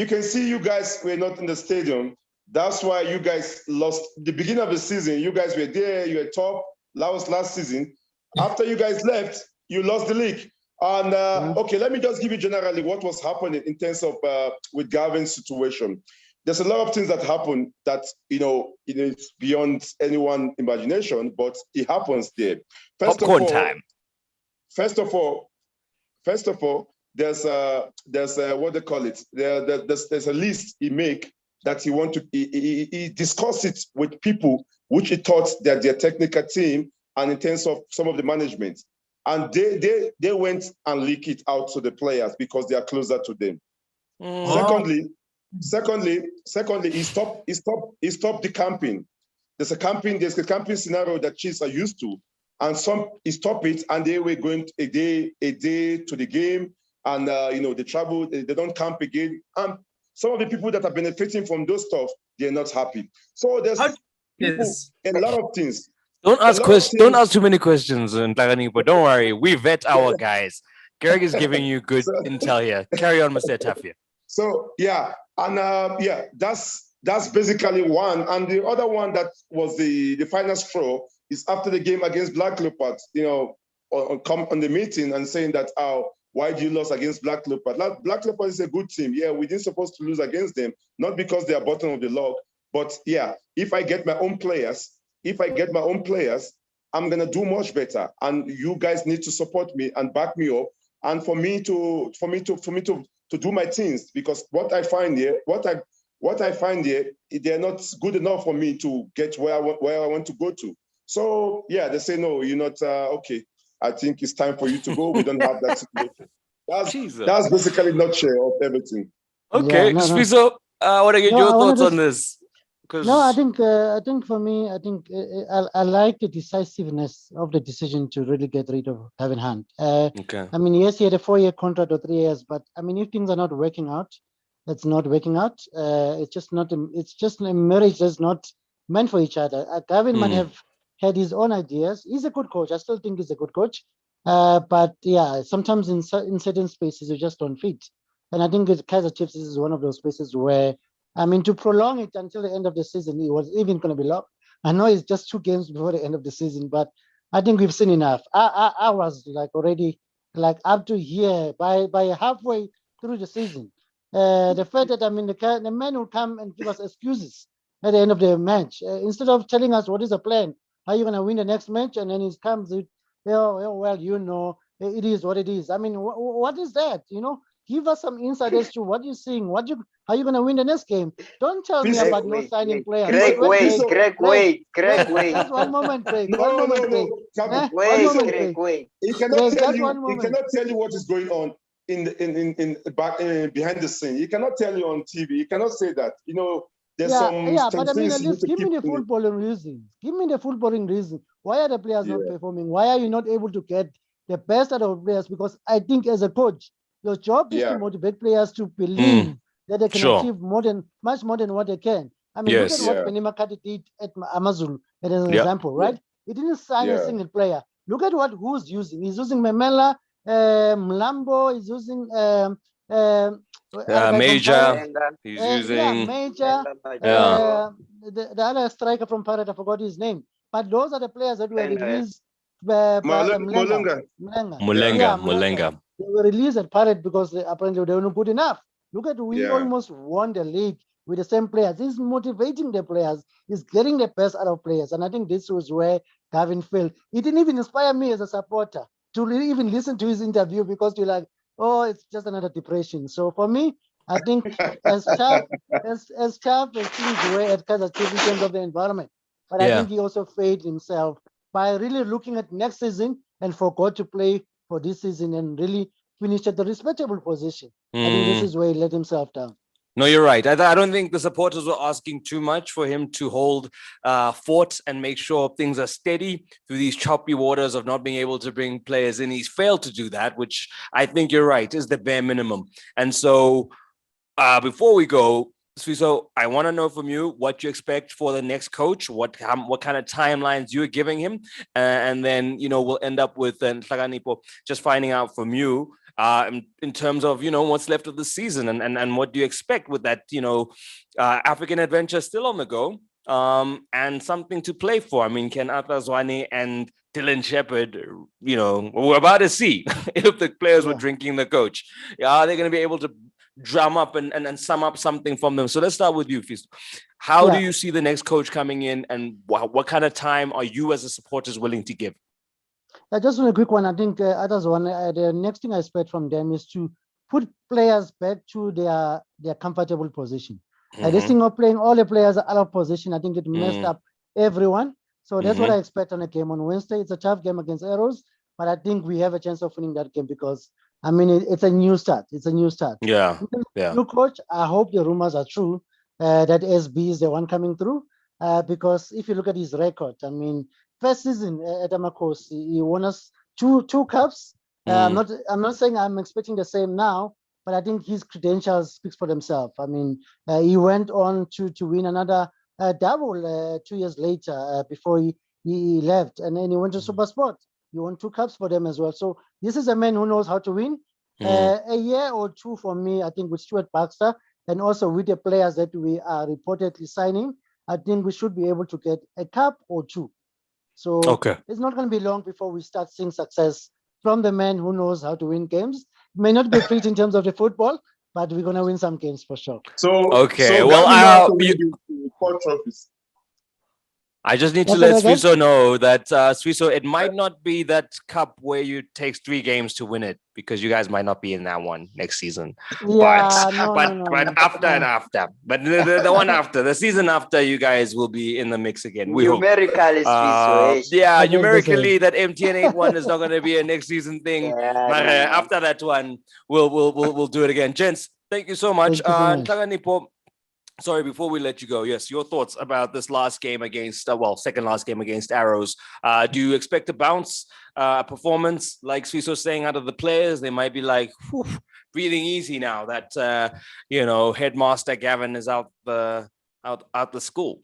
can see you guys were not in the stadium. That's why you guys lost the beginning of the season. You guys were there, you were top. That was last season. After you guys left, you lost the league. And okay, let me just give you generally what was happening in terms of with Gavin's situation. There's a lot of things that happen that it's beyond anyone's imagination, but it happens there. Popcorn time. First of all, there's what they call it. There's a list he make that he discuss it with people which he thought that their technical team and in terms of some of the management, and they went and leak it out to the players because they are closer to them. Secondly, he stopped the camping. There's a camping scenario that Chiefs are used to, and he stopped it, and they were going a day to the game, and they travel, they don't camp again, and some of the people that are benefiting from those stuff, they're not happy. So there's a lot of things. Don't ask too many questions, but don't worry, we vet our guys. Greg is giving you good intel here. Carry on, Mr. Tafia. So yeah, and that's basically one. And the other one that was the final straw is after the game against Black Leopards, come on the meeting and saying that, why do you lose against Black Leopards? Black Leopards is a good team. Yeah, we didn't supposed to lose against them, not because they are bottom of the log, but yeah, if I get my own players, I'm gonna do much better. And you guys need to support me and back me up, and for me to do my things, because what I find here, they're not good enough for me to get where I want to go to. So yeah, they say no, you're not okay. I think it's time for you to go. We don't have that situation. That's basically nutshell of everything. Okay, Yeah, Sfiso, what are your thoughts on this? No, I think for me, I like the decisiveness of the decision to really get rid of Gavin Hunt. Okay. I mean, yes, he had a 4-year contract or 3 years, but I mean, if things are not working out, it's not working out. It's just a marriage that's not meant for each other. Gavin might have had his own ideas. He's a good coach. I still think he's a good coach. But yeah, sometimes in certain spaces you just don't fit. And I think Kaizer Chiefs is one of those spaces where, I mean, to prolong it until the end of the season, it was even going to be long. I know it's just 2 games before the end of the season, but I think we've seen enough. I was already up to here by halfway through the season. The fact that, I mean, the man will come and give us excuses at the end of the match. Instead of telling us what is the plan, how are you going to win the next match? And then it comes with, well, it is what it is. I mean, what is that? Give us some insight as to what you're seeing, how are you going to win the next game. Don't tell me about no signing players. Greg, wait. Just one moment, Greg. Wait. He cannot tell you what is going on in back behind the scene. He cannot tell you on TV. He cannot say that. There's some but I mean, at least give me the footballing reason. Give me the footballing reason. Why are the players not performing? Why are you not able to get the best out of players? Because I think as a coach, your job is to motivate players to believe that they can achieve much more than what they can. I mean, look at what Benny McCarthy did at Amazulu as an example, right? He didn't sign a Yeah. single player. Look at who's using. He's using Memela, Mlambo. He's using Major. Malenga, He's yeah, using. Major. Yeah. The other striker from Pirate, I forgot his name. But those are the players that were Mlenga, yeah. released by Mulunga. Mlenga. Mulenga. Yeah, Mulenga. They were released at Pirate because apparently they were not good enough. Look at, we Yeah. almost won the league with the same players. He's motivating the players. He's getting the best out of players. And I think this was where Gavin failed. He didn't even inspire me as a supporter to even listen to his interview because you're like, oh, it's just another depression. So for me, I think as tough as things were at Kaizer Chiefs in terms of the environment, but I Yeah. think he also failed himself by really looking at next season and forgot to play for this season and really finish at the respectable position. I think this is where he let himself down. No, you're right. I don't think the supporters were asking too much for him to hold fort and make sure things are steady through these choppy waters of not being able to bring players in. He's failed to do that, which I think you're right, is the bare minimum. And so before we go, Swiso, I want to know from you what you expect for the next coach, what kind of timelines you're giving him. And then, we'll end up with Nhlakanipho just finding out from you in terms of, what's left of the season and what do you expect with that, African adventure still on the go and something to play for. I mean, can Arthur Zwane and Dylan Shepherd, we're about to see if the players were drinking the coach. Are they going to be able to drum up and sum up something from them? So let's start with you, Fisto. How do you see the next coach coming in, and what kind of time are you as a supporters willing to give? Just on a quick one, I think others one. The next thing I expect from them is to put players back to their comfortable position. This thing of playing all the players out of position, I think it messed up everyone. So that's what I expect on a game on Wednesday. It's a tough game against Arrows, but I think we have a chance of winning that game because, I mean, it's a new start. It's a new start. Yeah. New coach, I hope the rumors are true that SB is the one coming through because if you look at his record, I mean, first season at Amakhosi, he won us two cups. I'm not saying I'm expecting the same now, but I think his credentials speaks for themselves. I mean, he went on to win another double 2 years later before he left, and then he went to Super Sport. He won 2 cups for them as well. So this is a man who knows how to win. A year or two for me, I think, with Stuart Baxter and also with the players that we are reportedly signing, I think we should be able to get a cup or 2. So it's not going to be long before we start seeing success from the man who knows how to win games. It may not be pretty in terms of the football, but we're going to win some games for sure. So So four trophies. I just need to let Swiso know that Swiso, it might not be that cup where you takes 3 games to win it because you guys might not be in that one next season. Yeah, but after and after, but the one after, the season after, you guys will be in the mix again. We hope. Numerically, numerically, that MTN 8-1 is not going to be a next season thing. But after that one, we'll do it again. Gents, thank you so much. Nhlakanipho, sorry, before we let you go, yes, your thoughts about this last game against, second last game against Arrows. Do you expect a bounce performance, like Swiso saying, out of the players? They might be like, breathing easy now that, headmaster Gavin is out the school.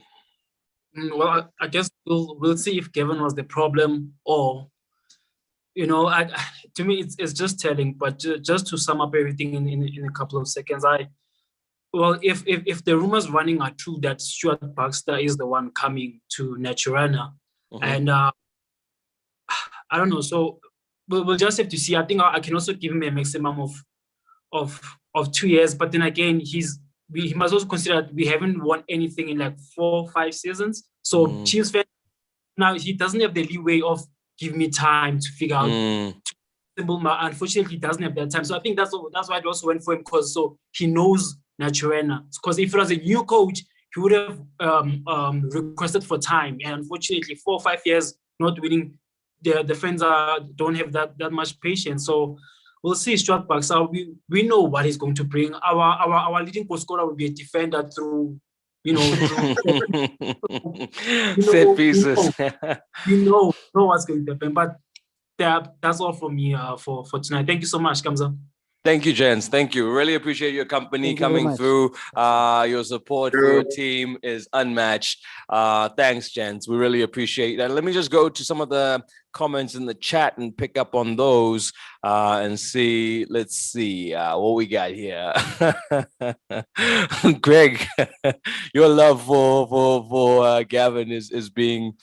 Well, I guess we'll see if Gavin was the problem or, to me, it's just telling, but just to sum up everything in a couple of seconds, if the rumors running are true that Stuart Baxter is the one coming to Naturana, and I don't know, so we'll just have to see. I think I can also give him a maximum of 2 years, but then again, he must also consider that we haven't won anything in like 4 or 5 seasons. So Chiefs fan now, he doesn't have the leeway of give me time to figure out. Unfortunately, he doesn't have that time. So I think that's why I also went for him, because so he knows Naturana. Because if it was a new coach, he would have requested for time. And unfortunately, 4 or 5 years not winning, the fans don't have that much patience. So we'll see Stuart Baxter. We know what he's going to bring. Our leading goal scorer will be a defender through set pieces. You know what's going to happen. But that's all for me for tonight. Thank you so much, Kamza. Thank you, gents. Thank you. Really appreciate your company Thank you very coming much. through. Your support for your team is unmatched. Thanks, gents. We really appreciate that. Let me just go to some of the comments in the chat and pick up on those and see. Let's see what we got here. Greg, your love for Gavin is being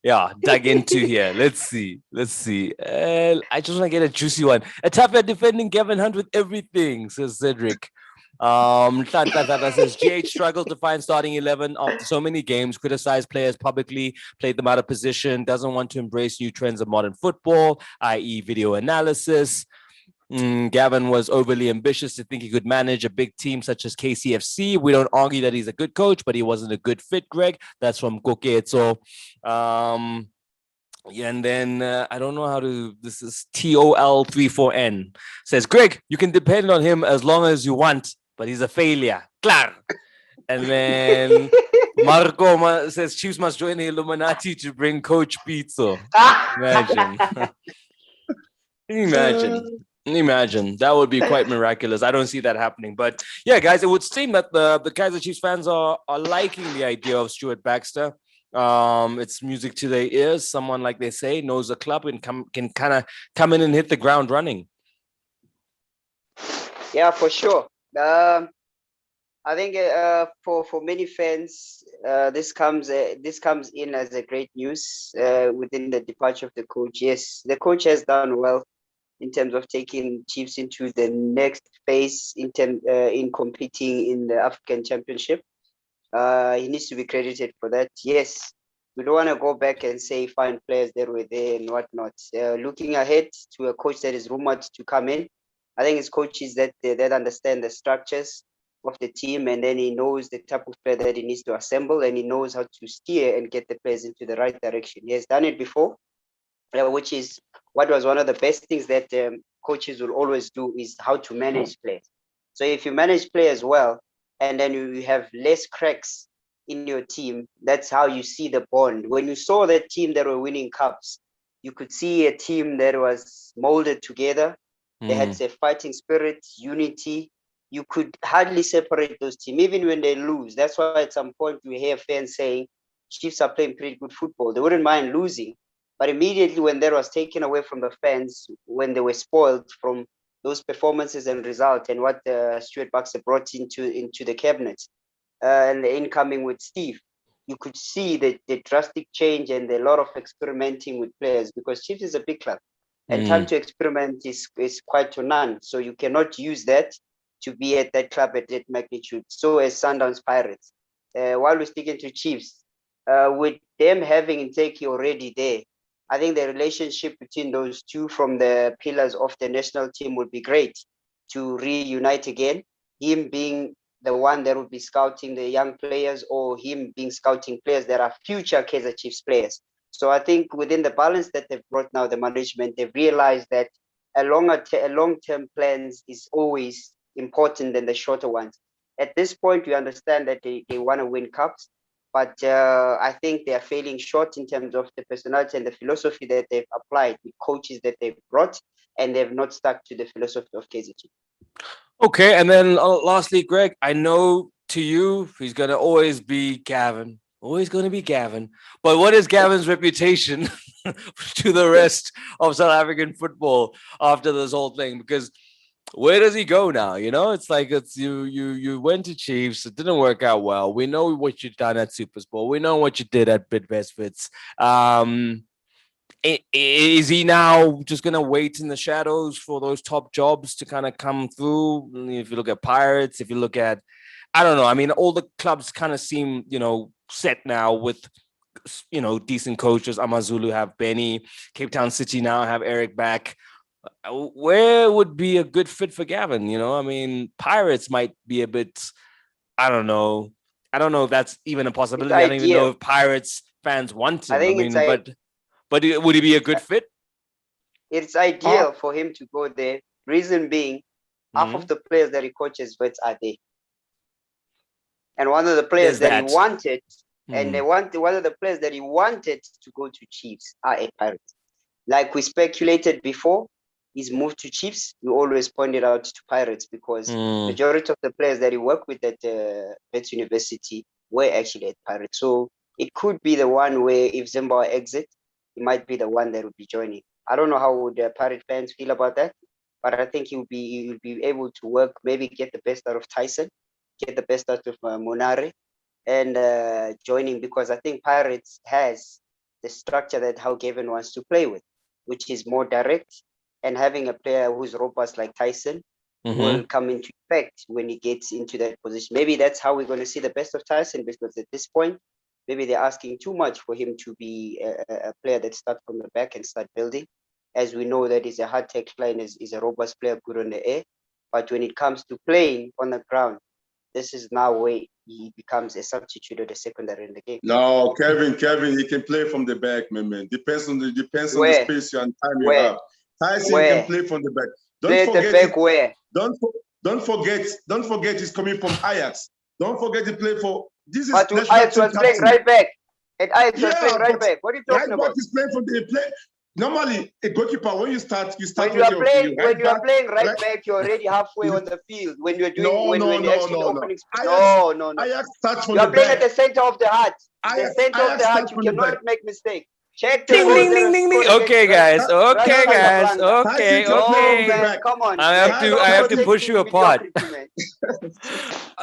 yeah, dug into here. Let's see. I just want to get a juicy one. A tough at defending Gavin Hunt with everything, says Cedric. Tata says GH struggled to find starting 11 after so many games, criticized players publicly, played them out of position, doesn't want to embrace new trends of modern football, i.e. video analysis. Gavin was overly ambitious to think he could manage a big team such as KCFC. We don't argue that he's a good coach, but he wasn't a good fit, Greg. That's from Koketso. Yeah, and then I don't know how to. This is TOL34N says, Greg, you can depend on him as long as you want, but he's a failure. Clar. And then Marco says Chiefs must join the Illuminati to bring Coach Pizzo. Imagine. Imagine. That would be quite miraculous. I don't see that happening. But yeah, guys, it would seem that the Kaizer Chiefs fans are liking the idea of Stuart Baxter. It's music to their ears. Someone, like they say, knows the club and can kind of come in and hit the ground running. Yeah, for sure. I think for many fans, this comes in as a great news within the departure of the coach. Yes, the coach has done well in terms of taking Chiefs into the next phase in competing in the African Championship. He needs to be credited for that. Yes, we don't want to go back and say fine players that were there and whatnot. Looking ahead to a coach that is rumored to come in, I think it's coaches that understand the structures of the team, and then he knows the type of player that he needs to assemble, and he knows how to steer and get the players into the right direction. He has done it before, which is what was one of the best things that coaches will always do, is how to manage players. So if you manage players well, and then you have less cracks in your team, that's how you see the bond. When you saw that team that were winning cups, you could see a team that was molded together. They had a fighting spirit, unity. You could hardly separate those teams, even when they lose. That's why at some point you hear fans saying Chiefs are playing pretty good football. They wouldn't mind losing. But immediately when that was taken away from the fans, when they were spoiled from those performances and results and what Stuart Baxter brought into the cabinet and the incoming with Steve, you could see the drastic change and a lot of experimenting with players, because Chiefs is a big club and time to experiment is quite to none. So you cannot use that to be at that club at that magnitude. So as Sundowns Pirates, while we're sticking to Chiefs, with them having Nteki already there, I think the relationship between those two from the pillars of the national team would be great to reunite again. Him being the one that would be scouting the young players, or him being scouting players that are future Kaizer Chiefs players. So I think within the balance that they've brought now, the management, they've realized that a long-term plans is always important than the shorter ones. At this point, we understand that they want to win cups, but I think they are failing short in terms of the personality and the philosophy that they've applied with coaches that they've brought, and they've not stuck to the philosophy of KZG. Okay, and then lastly, Greg, I know to you, he's going to always be Gavin. Always going to be Gavin. But what is Gavin's reputation to the rest of South African football after this whole thing? Because where does he go now? You know, it's like you went to Chiefs. It didn't work out well. We know what you've done at SuperSport. We know what you did at Bidvest Fits. Is he now just going to wait in the shadows for those top jobs to kind of come through? If you look at Pirates, if you look at, I don't know. I mean, all the clubs kind of seem, set now with, decent coaches. Amazulu have Benny. Cape Town City now have Eric back. Where would be a good fit for Gavin? I mean, Pirates might be a bit, I don't know if that's even a possibility. I don't even know if Pirates fans want him. But would he be a good fit? It's ideal for him to go there. Reason being, half of the players that he coaches with are there. And one of the players that he wanted, one of the players that he wanted to go to Chiefs are a Pirates. Like we speculated before, his move to Chiefs, we always pointed out to Pirates because Mm. majority of the players that he worked with at Wits University were actually at Pirates. So it could be the one where if Zimbabwe exits, he might be the one that would be joining. I don't know how would the Pirate fans feel about that, but I think he'll be able to work, maybe get the best out of Tyson, get the best out of Monare, and joining, because I think Pirates has the structure that how Gavin wants to play with, which is more direct, and having a player who's robust like Tyson will come into effect when he gets into that position. Maybe that's how we're going to see the best of Tyson, because at this point, maybe they're asking too much for him to be a player that starts from the back and start building. As we know that he's a hard tackler and is a robust player good on the air. But when it comes to playing on the ground, this is now where he becomes a substitute or the secondary in the game. No, Kevin, he can play from the back, man. Depends on the Where? space and time you Where? have. Tyson Where? can play from the back. Play at the back where? Don't forget he's coming from Ajax. Don't forget to play for this is. But Ajax was playing right back. And Ajax was playing right back. What are you talking about? Right back is playing from the play. Normally, a goalkeeper, when you start when you are playing right back, you're already halfway on the field. When you're doing opening. No. Ajax starts from you are the playing back. at the center of the heart. The center of the heart, you cannot make mistake. Check the Ding. Okay, guys. Okay. Man, come on. I have to push you apart.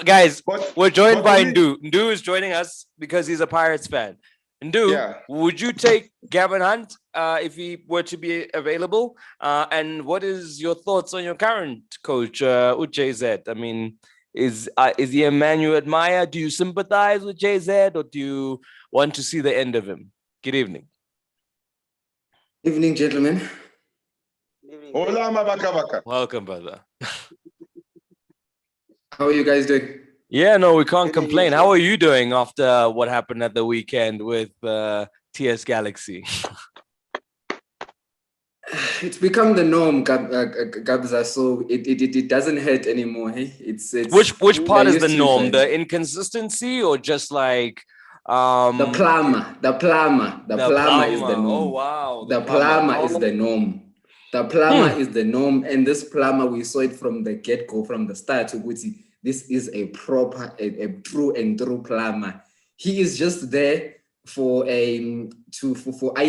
Guys, we're joined by Ndu. Ndu is joining us because he's a Pirates fan. Ndu, would you take Gavin Hunt if he were to be available? And what is your thoughts on your current coach, JZ? I mean, is he a man you admire? Do you sympathize with JZ, or do you want to see the end of him? Good evening. Evening, gentlemen. Hola, Mabaka. Welcome, brother. How are you guys doing? Yeah, no, we can't complain. How are you doing after what happened at the weekend with TS Galaxy? It's become the norm, Gabza, so it doesn't hurt anymore. Hey? It's which part is the norm? The inconsistency, or just like the plumber is the norm. Oh wow. The plumber is the norm. The plumber is the norm, and this plumber, we saw it from the get-go, from the start. This is a proper, a true and true plumber. He is just there for eye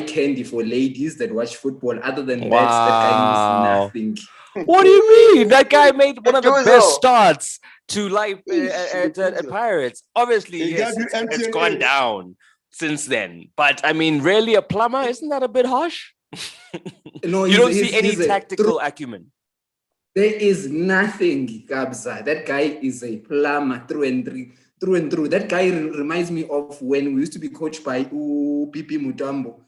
candy for ladies that watch football. Other than that guy means nothing. What do you mean? That guy made one of the best starts to life at Pirates. Obviously, it's gone down since then. But I mean, really, a plumber? Isn't that a bit harsh? No, you don't see any tactical acumen. There is nothing, Gabza. That guy is a plumber through and through. That guy reminds me of when we used to be coached by Pipi Mutombo.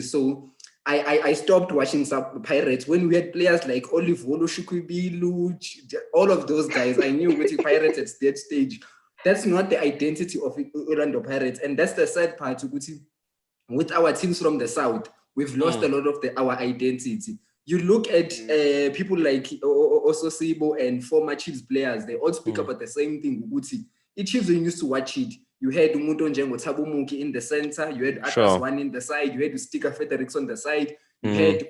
So I stopped watching some Pirates when we had players like Olivolo Shukwibilu, all of those guys. I knew with the Pirates at that stage. That's not the identity of Orlando Pirates, and that's the sad part. With our teams from the south, we've lost a lot of our identity. You look at people like Ososibo and former Chiefs players, they all speak about the same thing. The Chiefs, when you used to watch it, you had Umuto Njengo Thabo Muki in the center, you had Atlas One in the side, you had Sticker Fredericks on the side, you had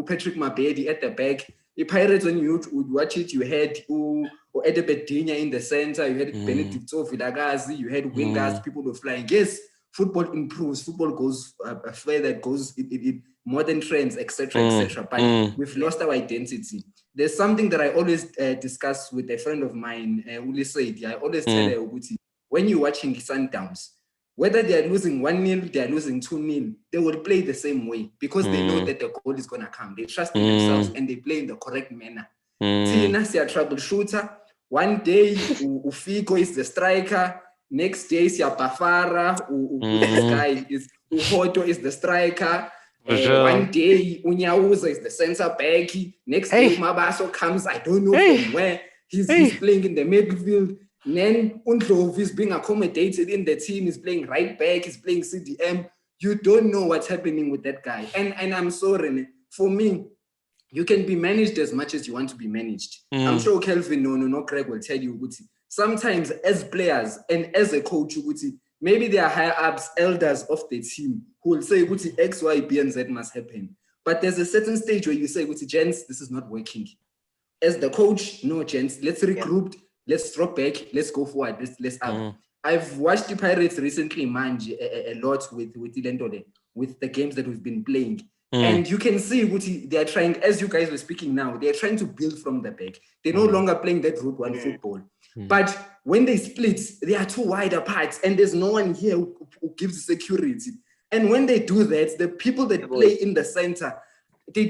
Patrick Mabedi at the back. The Pirates, when you would watch it, you had Edebet Dinya in the center, you had Benedict Vilagazi, you had wingers, people were flying. Yes, football improves, football goes further, goes in modern trends, etc. But we've lost our identity. There's something that I always discuss with a friend of mine, Uli Said. I always tell her, when you're watching Sundowns, whether they are losing 1-0, they are losing 2-0, they will play the same way because they know that the goal is going to come. They trust in themselves and they play in the correct manner. Tina is a troubleshooter. One day, Ufiko is the striker. Next day, Bafara, this guy is Uhoto is the striker. One day, Unyauza is the center back. Next day, Mabaso comes, I don't know from where. He's playing in the midfield. Then Undlov is being accommodated in the team. He's playing right back. He's playing CDM. You don't know what's happening with that guy. And I'm sorry, for me, you can be managed as much as you want to be managed. I'm sure Kelvin, no, Craig will tell you, sometimes as players and as a coach, maybe there are higher ups, elders of the team who will say X, Y, B, and Z must happen. But there's a certain stage where you say, with gents, this is not working. As the coach, no, gents, let's regroup, let's drop back, let's go forward, let's up. I've watched the Pirates recently, a lot with Ilendole, with the games that we've been playing. And you can see they are trying, as you guys were speaking now, they're trying to build from the back. They're no longer playing that route one football. But when they split, they are too wide apart, and there's no one here who gives security. And when they do that, the people that play in the center, they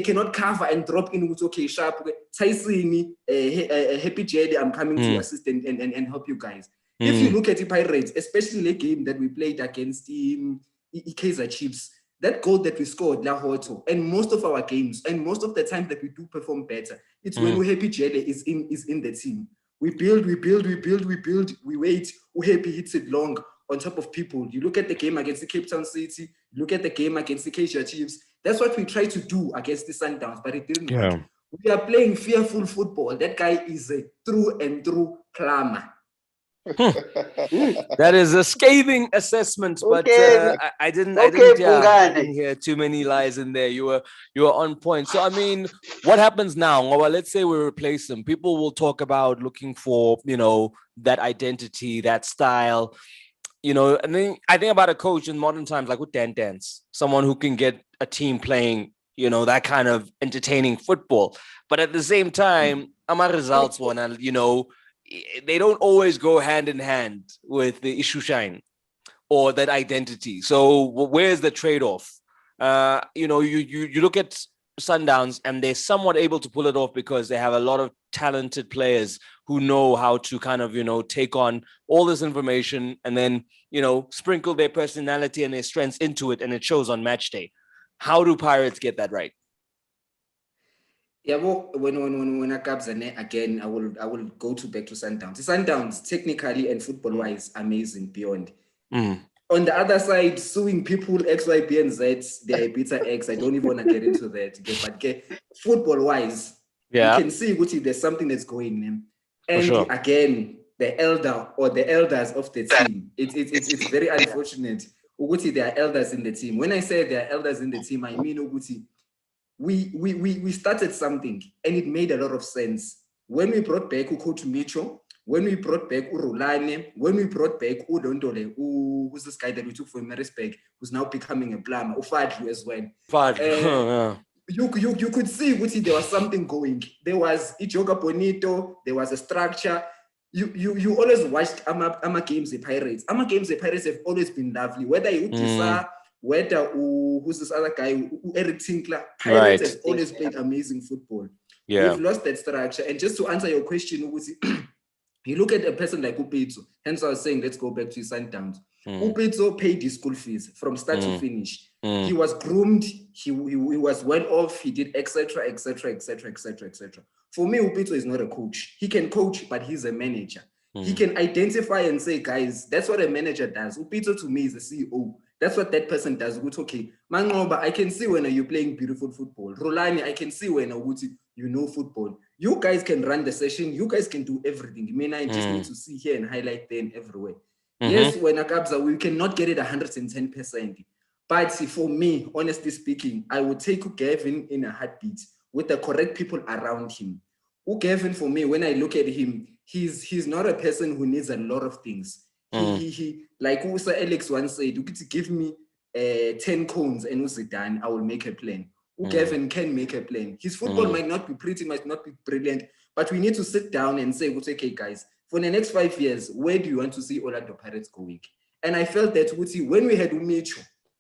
cannot cover and drop in with okay, sharp, Tyson, Happy Jelly, I'm coming to assist and help you guys. If you look at the Pirates, especially the game that we played against the Kaizer Chiefs, that goal that we scored, La Hoto, and most of our games, and most of the time that we do perform better, it's when Happy Jelly is in the team. We build, we wait, Happy hits it long on top of people. You look at the game against the Cape Town City, you look at the game against the Kaizer Chiefs, that's what we try to do against the Sundowns, but it didn't work. We are playing fearful football. That guy is a through and through plumber. That is a scathing assessment, but I didn't hear too many lies in there. You were on point. So I mean, what happens now? Well, let's say we replace him. People will talk about looking for, that identity, that style, and then I think about a coach in modern times, like with Dan Dance, someone who can get a team playing, that kind of entertaining football. But at the same time, our results one, and they don't always go hand in hand with the issue shine or that identity. So where's the trade-off? You look at Sundowns and they're somewhat able to pull it off because they have a lot of talented players who know how to kind of, take on all this information and then, sprinkle their personality and their strengths into it, and it shows on match day. How do Pirates get that right? Yeah, well, when I comes again, I will go back to Sundowns. The Sundowns, technically and football-wise, amazing beyond. On the other side, suing people X, Y, B, and Z, they are beta X. I don't even want to get into that. But football-wise, you can see there's something that's going in. And again, the elder or the elders of the team, it's very unfortunate. There are elders in the team. When I say there are elders in the team, I mean we started something and it made a lot of sense. When we brought back Coach Micho, when we brought back Urulane, when we brought back Udondole, who's this guy that we took from Marisburg, who's now becoming a plumber, Ufadlu as well. You could see there was something going. There was Ijoga Bonito, there was a structure. You always watched Ama Games the Pirates. Ama Games the Pirates have always been lovely. Whether you whether who's this other guy, Eric Tinkler, Pirates have always played amazing football. We've lost that structure. And just to answer your question, you look at a person like Upitso, hence I was saying, let's go back to his Sundowns. Upitso paid his school fees from start to finish. He was groomed, he was well off, he did etc. For me, Upitso is not a coach. He can coach, but he's a manager. He can identify and say, guys, that's what a manager does. Upitso to me is a CEO. That's what that person does. Okay, Mangoba, I can see when you're playing beautiful football. Rolani, I can see when you know football. You guys can run the session. You guys can do everything. I just need to see here and highlight there and everywhere. Yes, when Akabza, we cannot get it 110%. But for me, honestly speaking, I would take Gavin in a heartbeat with the correct people around him. Gavin, for me, when I look at him, he's not a person who needs a lot of things. He like Usa Alex once said, you could give me 10 cones and Usidan, I will make a plan. Gavin can make a plan. His football might not be pretty, might not be brilliant, but we need to sit down and say, okay, guys, for the next 5 years, where do you want to see Orlando Pirates going? And I felt that when we had Umicho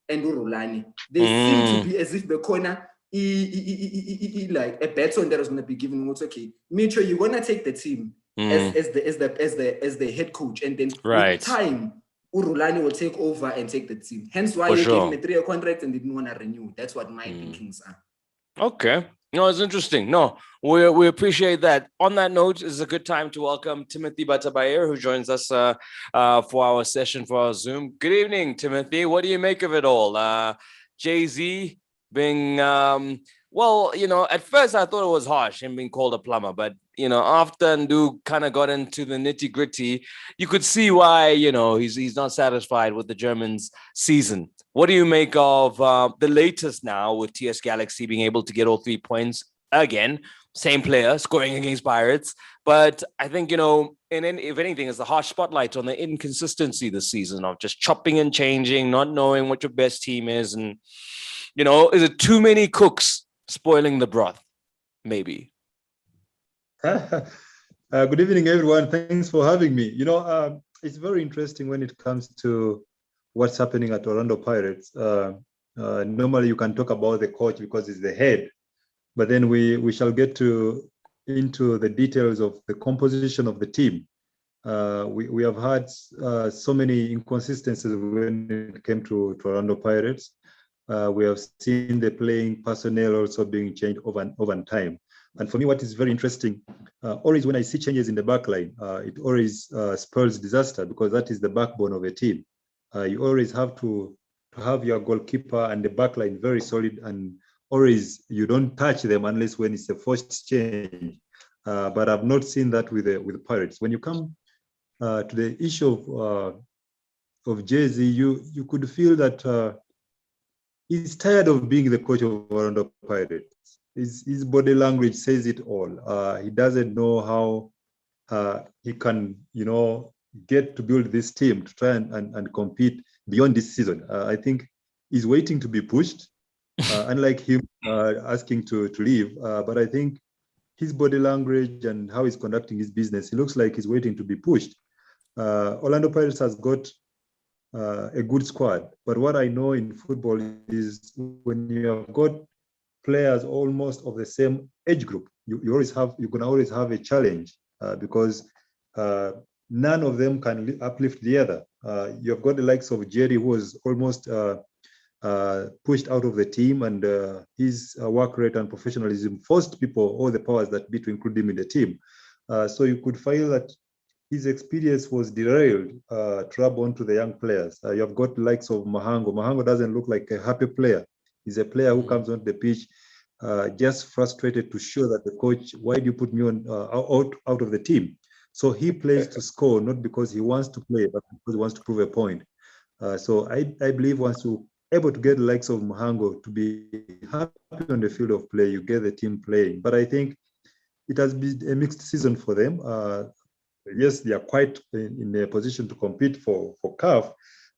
and Urulani, they seemed to be as if the corner like a baton that was going to be given. Okay, Micho, you're going to take the team as the head coach, and then with time, Urulani will take over and take the team. Hence why they gave him a 3-year contract and didn't want to renew. That's what my thinkings are. Okay. No, it's interesting. No, we appreciate that. On that note, it's a good time to welcome Timothy Batabayer, who joins us for our session for our Zoom. Good evening, Timothy. What do you make of it all? Jay-Z being, at first I thought it was harsh, him being called a plumber, but, after Ndu kind of got into the nitty gritty, you could see why, he's not satisfied with the Germans' season. What do you make of the latest now with TS Galaxy being able to get all 3 points again? Same player scoring against Pirates. But I think, if anything, it's the harsh spotlight on the inconsistency this season of just chopping and changing, not knowing what your best team is. And, is it too many cooks spoiling the broth? Maybe. Good evening, everyone. Thanks for having me. It's very interesting when it comes to what's happening at Orlando Pirates. Normally, you can talk about the coach because he's the head, but then we shall get into the details of the composition of the team. We have had so many inconsistencies when it came to Orlando Pirates. We have seen the playing personnel also being changed over time. And for me, what is very interesting, always when I see changes in the back line, it always spells disaster, because that is the backbone of a team. You always have to have your goalkeeper and the back line very solid, and always you don't touch them unless when it's a forced change. But I've not seen that with the Pirates. When you come to the issue of Jay-Z, you could feel that he's tired of being the coach of Orlando Pirates. His body language says it all. He doesn't know how he can, get to build this team to try and compete beyond this season. I think he's waiting to be pushed, unlike him asking to leave. But I think his body language and how he's conducting his business, he looks like he's waiting to be pushed. Orlando Pirates has got a good squad, but what I know in football is when you have got players almost of the same age group, you can always have a challenge because none of them can uplift the other. You've got the likes of Jerry, who was almost pushed out of the team, and his work rate and professionalism forced all the powers that be to include him in the team. So you could feel that his experience was derailed to rub onto the young players. You've got the likes of Mahango. Mahango doesn't look like a happy player. He's a player who comes onto the pitch just frustrated to show that the coach, why do you put me on out of the team? So he plays to score, not because he wants to play, but because he wants to prove a point. So I believe once you're able to get the likes of Mahango to be happy on the field of play, you get the team playing. But I think it has been a mixed season for them. Yes, they are quite in a position to compete for CAF,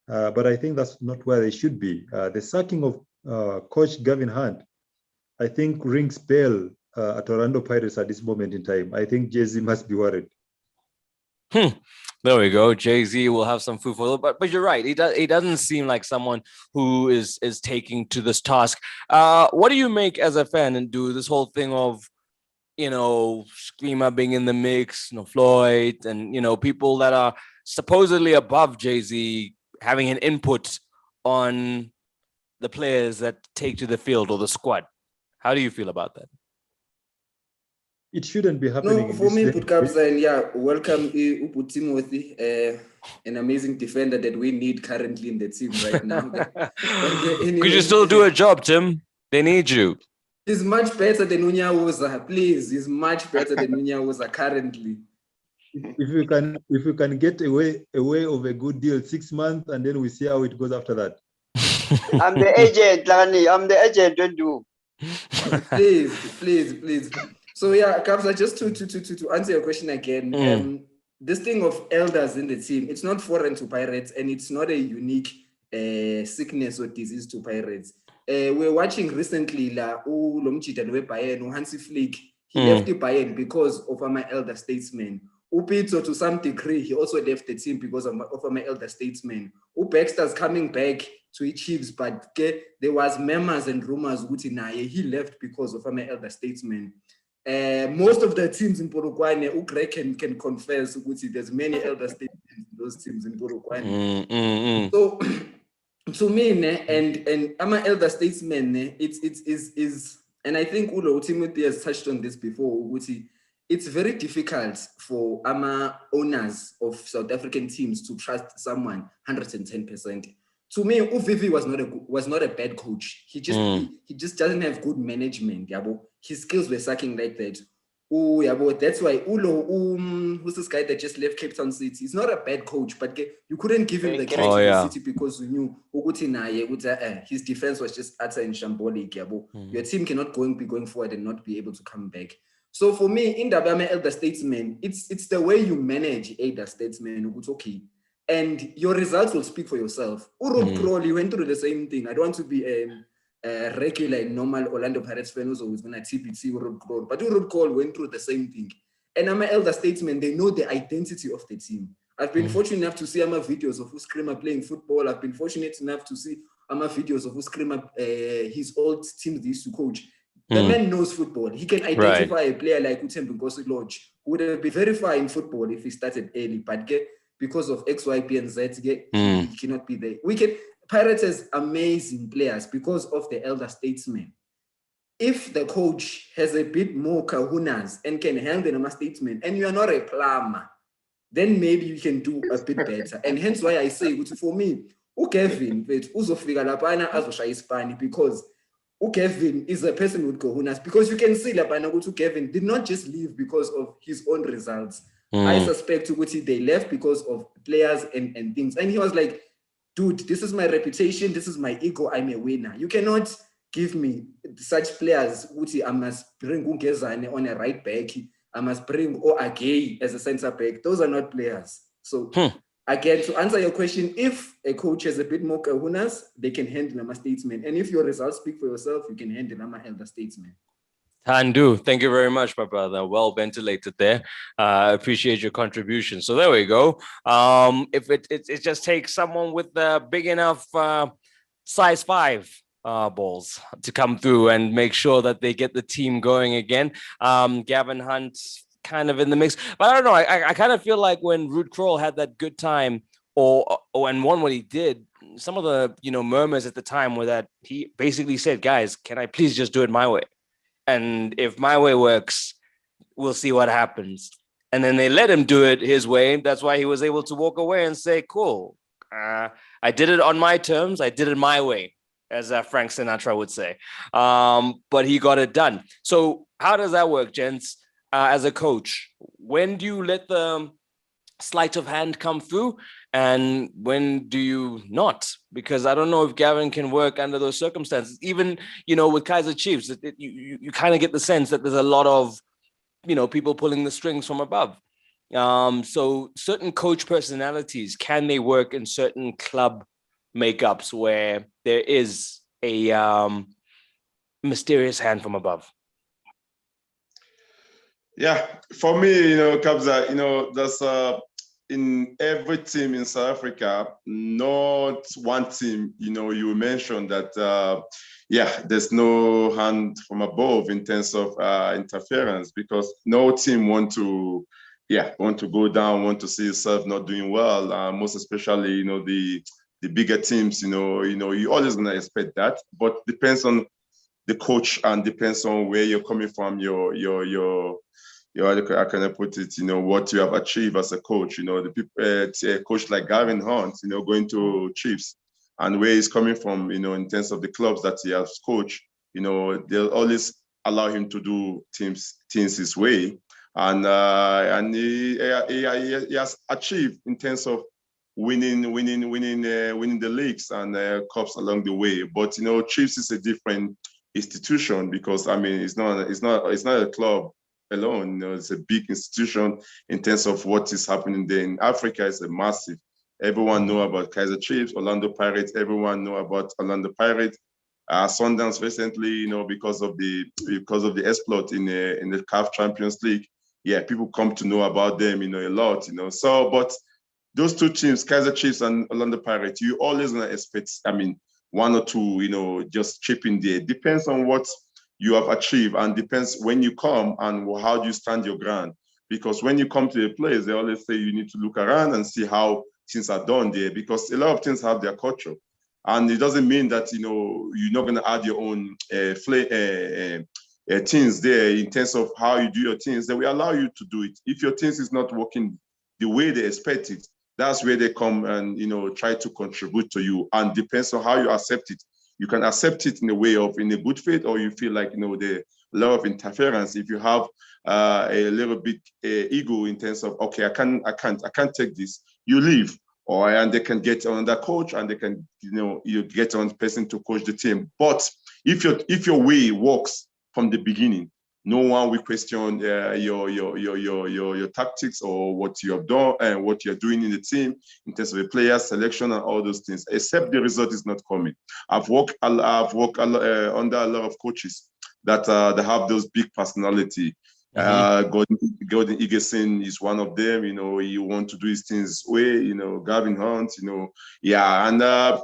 but I think that's not where they should be. The sacking of Coach Gavin Hunt, I think, rings bell at Orlando Pirates at this moment in time. I think Jay-Z must be worried. There we go. Jay-Z will have some food for thought, but you're right. He doesn't seem like someone who is taking to this task. What do you make as a fan and do this whole thing of, Screamer being in the mix, Floyd, and people that are supposedly above Jay-Z having an input on the players that take to the field or the squad? How do you feel about that? It shouldn't be happening. No, for me, Putkabza, welcome Timothy, an amazing defender that we need currently in the team right now. Could you still do a job, Tim? They need you. He's much better than Unyawuza, please. He's much better than Unyawuza currently. If you can get away of a good deal, 6 months, and then we see how it goes after that. I'm the agent, Lani. I'm the agent, don't do. Please. So Kabza, just to answer your question again, this thing of elders in the team, it's not foreign to Pirates, and it's not a unique sickness or disease to Pirates. We're watching recently Hansi Flick. He left the Bayern because of my elder statesman. Upito, to some degree, he also left the team because of my elder statesman. Baxter's coming back to Chiefs, but there was murmurs and rumors he left because of my elder statesman. Most of the teams in Polokwane, Greg can confess there's many elder statesmen in those teams in Polokwane. So to me, and I'm an elder statesman, it's and I think Ulo Timothy has touched on this before, it's very difficult for owners of South African teams to trust someone 110%. To me, Uvivi was not a bad coach. He just doesn't have good management. His skills were sucking like that. Oh, yeah, but that's why Ulo, who's this guy that just left Cape Town City? He's not a bad coach, but you couldn't give him the credit Oh, in yeah. the City because you knew his defense was just utter and shambolic. Your team cannot be going forward and not be able to come back. So for me, in the elder statesman, it's the way you manage elder statesman. Okay, and your results will speak for yourself. Rob Crowley went through the same thing. I don't want to be a regular, normal Orlando Pirates fan who's always going to TPT Rob Crowley, but Rob Crowley went through the same thing. And I'm an elder statesman. They know the identity of the team. I've been fortunate enough to see videos of Uskrimer playing football. I've been fortunate enough to see videos of Uskrimer, his old teams they used to coach. The man knows football. He can identify a player like Utembu Ngosi Lodge, who would have been very far in football if he started early, but because of X, Y, P, and Z, he cannot be there. Pirates has amazing players because of the elder statesman. If the coach has a bit more kahunas and can handle a statesman, and you are not a plumber, then maybe you can do a bit better. And hence why I say, for me, Kevin, because Kevin is a person with kahunas, because you can see that Kevin did not just leave because of his own results. I suspect they left because of players and things. And he was like, dude, this is my reputation, this is my ego, I'm a winner. You cannot give me such players. I must bring Ungezane on a right back. I must bring Agay as a center back. Those are not players. So again, to answer your question, if a coach has a bit more kahunas, they can handle a statesman. And if your results speak for yourself, you can handle an elder statesman. Tandu, thank you very much, my brother. Well ventilated there. Appreciate your contribution. So there we go. If it just takes someone with the big enough size 5 balls to come through and make sure that they get the team going again. Gavin Hunt's kind of in the mix, but I don't know. I kind of feel like when Ruud Krol had that good time, or and won what he did, some of the murmurs at the time were that he basically said, "Guys, can I please just do it my way? And if my way works, we'll see what happens." And then they let him do it his way. That's why he was able to walk away and say, cool, I did it on my terms. I did it my way, as Frank Sinatra would say. But he got it done. So how does that work, gents? As a coach, when do you let the sleight of hand come through? And when do you not? Because I don't know if Gavin can work under those circumstances. Even, with Kaizer Chiefs, you kind of get the sense that there's a lot of, people pulling the strings from above. So certain coach personalities, can they work in certain club makeups where there is a mysterious hand from above? Yeah, for me, Kabza, there's in every team in South Africa, not one team, you mentioned that, there's no hand from above in terms of interference, because no team want to go down, want to see itself not doing well. Most especially, the bigger teams, you always gonna expect that, but depends on the coach and depends on where you're coming from, how can I put it, what you have achieved as a coach, the people, a coach like Gavin Hunt, going to Chiefs and where he's coming from, in terms of the clubs that he has coached, they'll always allow him to do things his way. And he has achieved in terms of winning the leagues and cups along the way. But, Chiefs is a different institution because, it's not a club alone. It's a big institution in terms of what is happening there. In Africa, it's a massive. Everyone know about Kaizer Chiefs, Orlando Pirates. Everyone know about Orlando Pirates. Sundowns recently, because of the exploit in the CAF Champions League. Yeah, people come to know about them, a lot, So, but those two teams, Kaizer Chiefs and Orlando Pirates, you always gonna expect, one or two, just chipping there. Depends on what you have achieved and depends when you come and how do you stand your ground. Because when you come to a place, they always say you need to look around and see how things are done there, because a lot of things have their culture. And it doesn't mean that, you're not going to add your own things there in terms of how you do your things. They will allow you to do it. If your things is not working the way they expect it, that's where they come and, try to contribute to you. And depends on how you accept it. you can accept it in a way of in a good faith, or you feel like, you know, the lot of interference. If you have a little bit ego in terms of, okay, I can't take this, you leave. And they can get another coach, and they can, you know, you get one person to coach the team. But if your way works from the beginning, no one will question your tactics or what you have done and what you're doing in the team in terms of the player selection and all those things, except the result is not coming. I've worked under a lot of coaches that have those big personality. Gordon Igeson is one of them. You know, he want to do his things way. You know, Gavin Hunt. You know, yeah, and I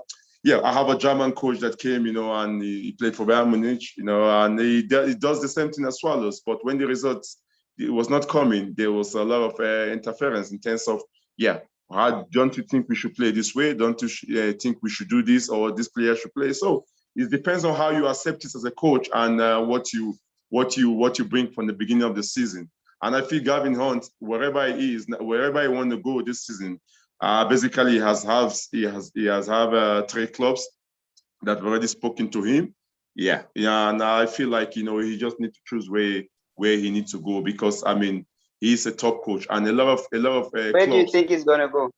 have a German coach that came. You know, and he played for Bayern Munich. You know, and he does the same thing as Swallows. But when the results it was not coming, there was a lot of interference in terms of, don't you think we should play this way? Don't you think we should do this, or this player should play? So it depends on how you accept it as a coach, and what you bring from the beginning of the season. And I feel Gavin Hunt, wherever he is, wherever he want to go this season, basically he has 3 clubs that have already spoken to him. Yeah, and I feel like, you know, he just needs to choose where he needs to go, because I mean, he's a top coach, and a lot of Where clubs, do you think he's gonna go?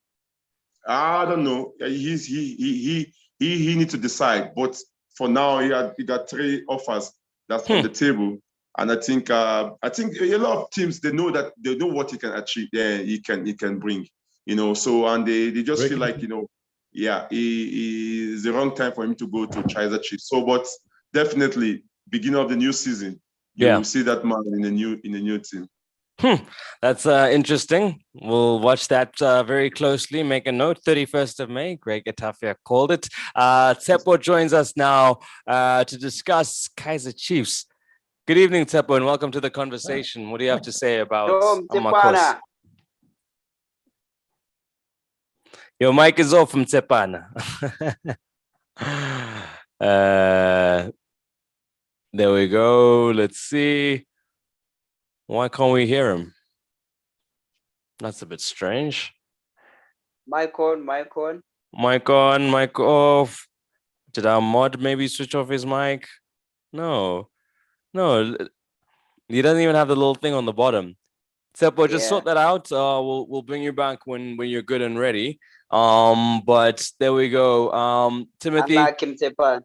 I don't know. He needs to decide, but for now he got 3 offers that's on the table, and I think a lot of teams, they know what he can achieve. He can bring, you know. So, and they just feel like, you know, he is the wrong time for him to go to Kaizer Chiefs. So, but definitely beginning of the new season, you will see that man in a new team. That's interesting. We'll watch that very closely. Make a note, 31st of May. Greg Etafia called it. Tsepo joins us now to discuss Kaizer Chiefs. Good evening, Tsepo, and welcome to the conversation. What do you have to say about Amakos? Your mic is off from Tsepana. There we go. Let's see. Why can't we hear him? That's a bit strange. Mic on. Mic on, mic off. Did our mod maybe switch off his mic? No. He doesn't even have the little thing on the bottom. Tsepo, just sort that out. We'll bring you back when you're good and ready. But there we go. Timothy. Unlike him, Tsepan.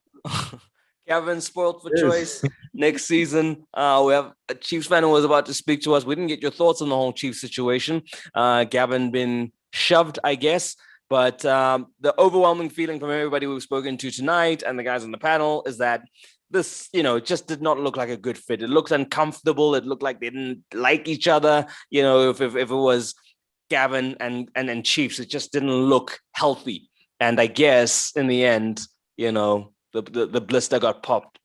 Gavin, spoiled for choice. Next season, we have a Chiefs fan who was about to speak to us. We didn't get your thoughts on the whole Chiefs situation. Gavin been shoved, I guess. But the overwhelming feeling from everybody we've spoken to tonight and the guys on the panel is that this, you know, just did not look like a good fit. It looked uncomfortable. It looked like they didn't like each other. You know, if it was Gavin and Chiefs, it just didn't look healthy. And I guess in the end, you know, the blister got popped.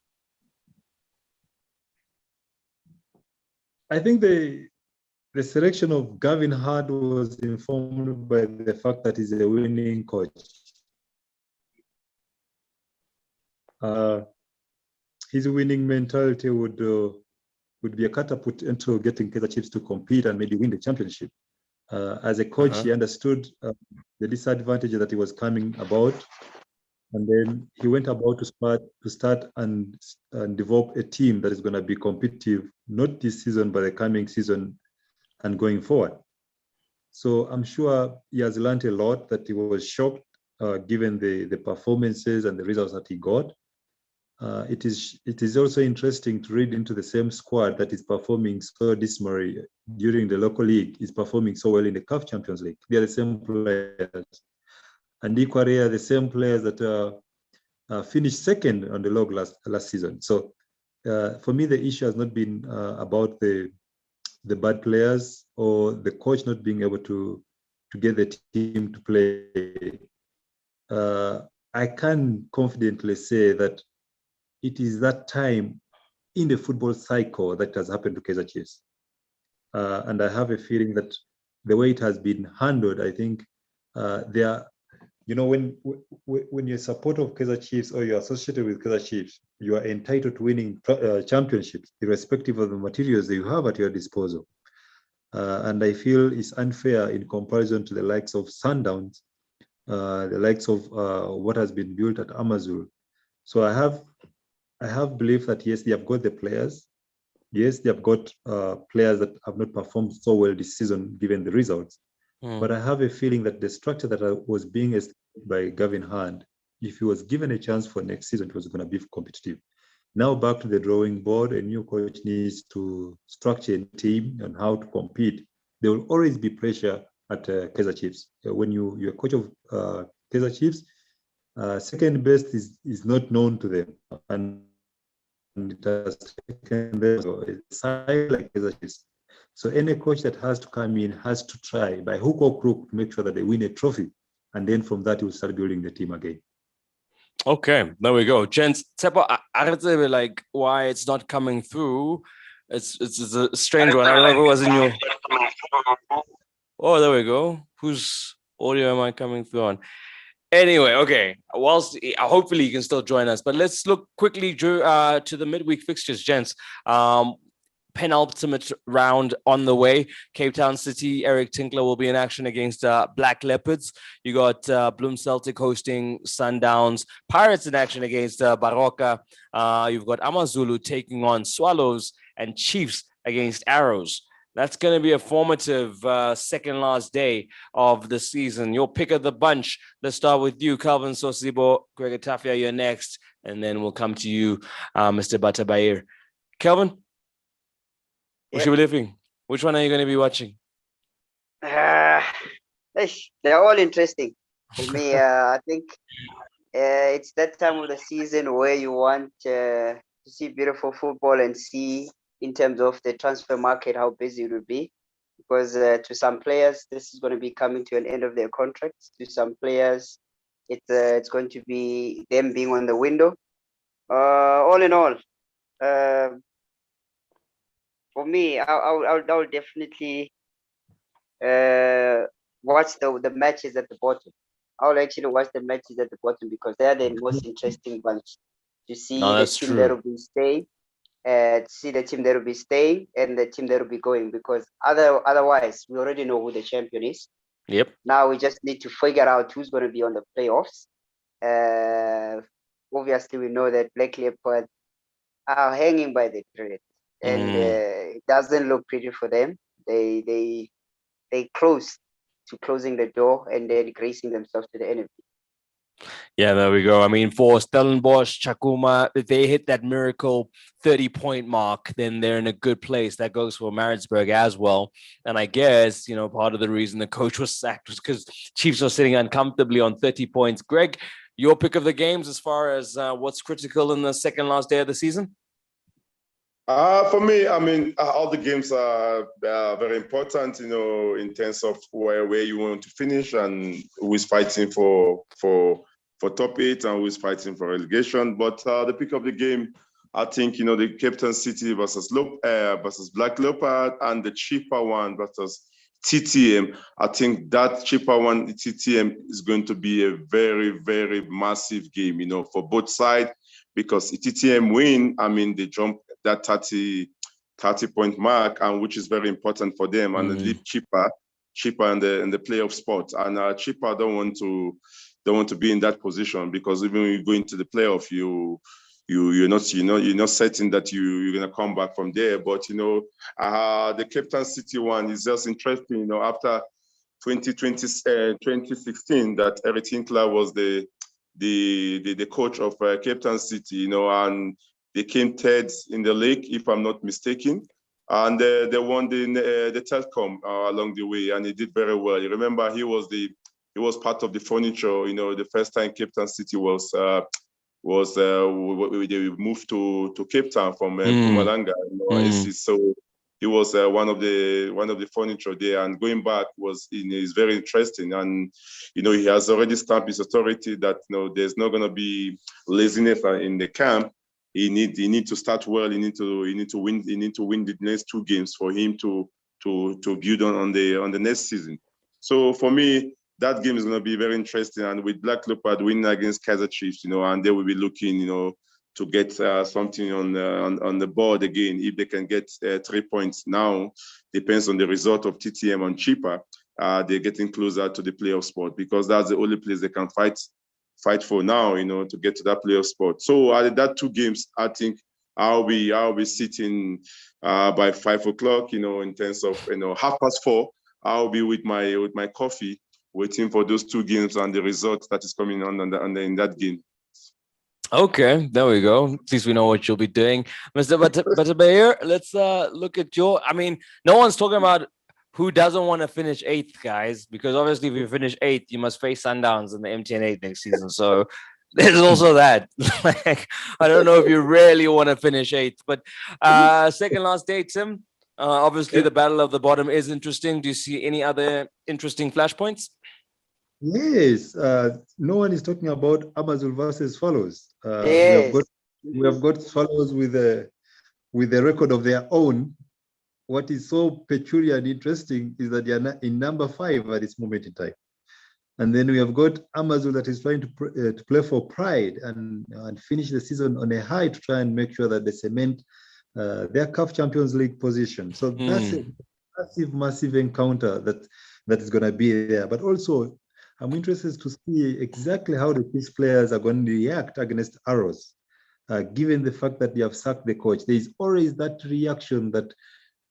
I think the selection of Gavin Hard was informed by the fact that he's a winning coach. His winning mentality would be a catapult into getting Kaizer Chiefs to compete and maybe win the championship. As a coach, he understood the disadvantage that he was coming about, and then he went about to start and develop a team that is going to be competitive, not this season, but the coming season and going forward. So I'm sure he has learned a lot, that he was shocked given the performances and the results that he got. It is also interesting to read into the same squad that is performing so dismally during the local league is performing so well in the CAF Champions League. They are the same players, and equally are the same players that finished second on the log last season. So for me, the issue has not been about the bad players or the coach not being able to get the team to play. I can confidently say that it is that time in the football cycle that has happened to Kaizer Chiefs. And I have a feeling that the way it has been handled, I think you know, when you're a supporter of Kaizer Chiefs or you're associated with Kaizer Chiefs, you are entitled to winning championships, irrespective of the materials that you have at your disposal. And I feel it's unfair in comparison to the likes of Sundowns, the likes of what has been built at Amazul. So I have belief that yes, they have got the players. Yes, they have got players that have not performed so well this season given the results. But I have a feeling that the structure that was being established by Gavin Hand, if he was given a chance for next season, it was going to be competitive. Now back to the drawing board, a new coach needs to structure a team and how to compete. There will always be pressure at Kaizer Chiefs. When you're a coach of Kaizer Chiefs, second best is not known to them. And it has taken them a side like Kaizer Chiefs. So any coach that has to come in has to try by hook or crook to make sure that they win a trophy. And then from that, you will start building the team again. Okay, there we go. Gents, Tsepo, I don't know like why it's not coming through. It's a strange one. I don't know if it was in your... Oh, there we go. Whose audio am I coming through on? Anyway, okay. Whilst hopefully you can still join us, but let's look quickly to the midweek fixtures, gents. Penultimate round on the way. Cape Town City, Eric Tinkler will be in action against Black Leopards. You got Bloem Celtic hosting Sundowns. Pirates in action against Baroka. You've got Amazulu taking on Swallows, and Chiefs against Arrows. That's going to be a formative second last day of the season. Your pick of the bunch. Let's start with you, Calvin Sosibo. Greg Atafia, you're next. And then we'll come to you, Mr. Batabair. Calvin? What should we living? Which one are you going to be watching? They're all interesting. For me, I think it's that time of the season where you want to see beautiful football and see in terms of the transfer market how busy it will be. Because to some players, this is going to be coming to an end of their contracts. To some players, it's going to be them being on the window. All in all, for me, I'll definitely watch the matches at the bottom. I'll actually watch the matches at the bottom because they're the most interesting bunch to see the team that will be staying, see the team that will be staying and the team that will be going. Because otherwise, we already know who the champion is. Yep. Now we just need to figure out who's going to be on the playoffs. Obviously, we know that Black Leopard are hanging by the thread. And it doesn't look pretty for them. They close to closing the door and then gracing themselves to the enemy. Yeah, there we go. I mean, for Stellenbosch, Chakuma, if they hit that miracle 30-point mark, then they're in a good place. That goes for Maritzburg as well. And I guess, part of the reason the coach was sacked was because Chiefs are sitting uncomfortably on 30 points. Greg, your pick of the games as far as what's critical in the second last day of the season? For me, I mean, all the games are very important, in terms of where you want to finish and who is fighting for top 8 and who is fighting for relegation. But the pick of the game, I think, the Cape Town City versus Black Leopard and the cheaper one versus TTM. I think that cheaper one, TTM, is going to be a very, very massive game, for both sides, because TTM win, I mean, they jump that 30-point mark, and which is very important for them, and they leave cheaper in the playoff spot. And cheaper don't want to be in that position, because even when you go into the playoff, you're not certain that you're gonna come back from there. But the Cape Town City one is just interesting. After 2016, that Eric Tinkler was the coach of Cape Town City, and they came third in the league, if I'm not mistaken, and they won the Telkom along the way, and he did very well. You remember he was part of the furniture. The first time Cape Town City they moved to Cape Town from Mpumalanga. So he was one of the furniture there, and going back is very interesting. And he has already stamped his authority that there's not going to be laziness in the camp. He need to start well. He need to win. He need to win the next 2 games for him to build on the next season. So for me, that game is going to be very interesting. And with Black Leopard winning against Kaizer Chiefs, and they will be looking, to get something on the board again. If they can get 3 points now, depends on the result of TTM on cheaper. They're getting closer to the playoff spot, because that's the only place they can fight fight for now, to get to that playoff spot. So that 2 games, I think I'll be sitting by 5 o'clock, in terms of 4:30. I'll be with my coffee, waiting for those 2 games and the results that is coming on in that game. Okay, there we go. At least we know what you'll be doing. Mr. Batabayer, let's look at I mean, no one's talking about who doesn't want to finish 8th, guys, because obviously if you finish 8th, you must face Sundowns in the MTN 8 next season. So there's also that. Like, I don't know if you really want to finish 8th, but second last day, Tim. Obviously, the battle of the bottom is interesting. Do you see any other interesting flashpoints? Yes, no one is talking about Amazul versus Swallows. Yes. We have got Swallows with a record of their own. What is so peculiar and interesting is that they are in number 5 at this moment in time. And then we have got Amazul that is trying to play for pride and finish the season on a high to try and make sure that they cement their CAF Champions League position. So that's a massive encounter that is going to be there. But also, I'm interested to see exactly how the Chiefs players are going to react against Arrows, given the fact that they have sacked the coach. There is always that reaction that,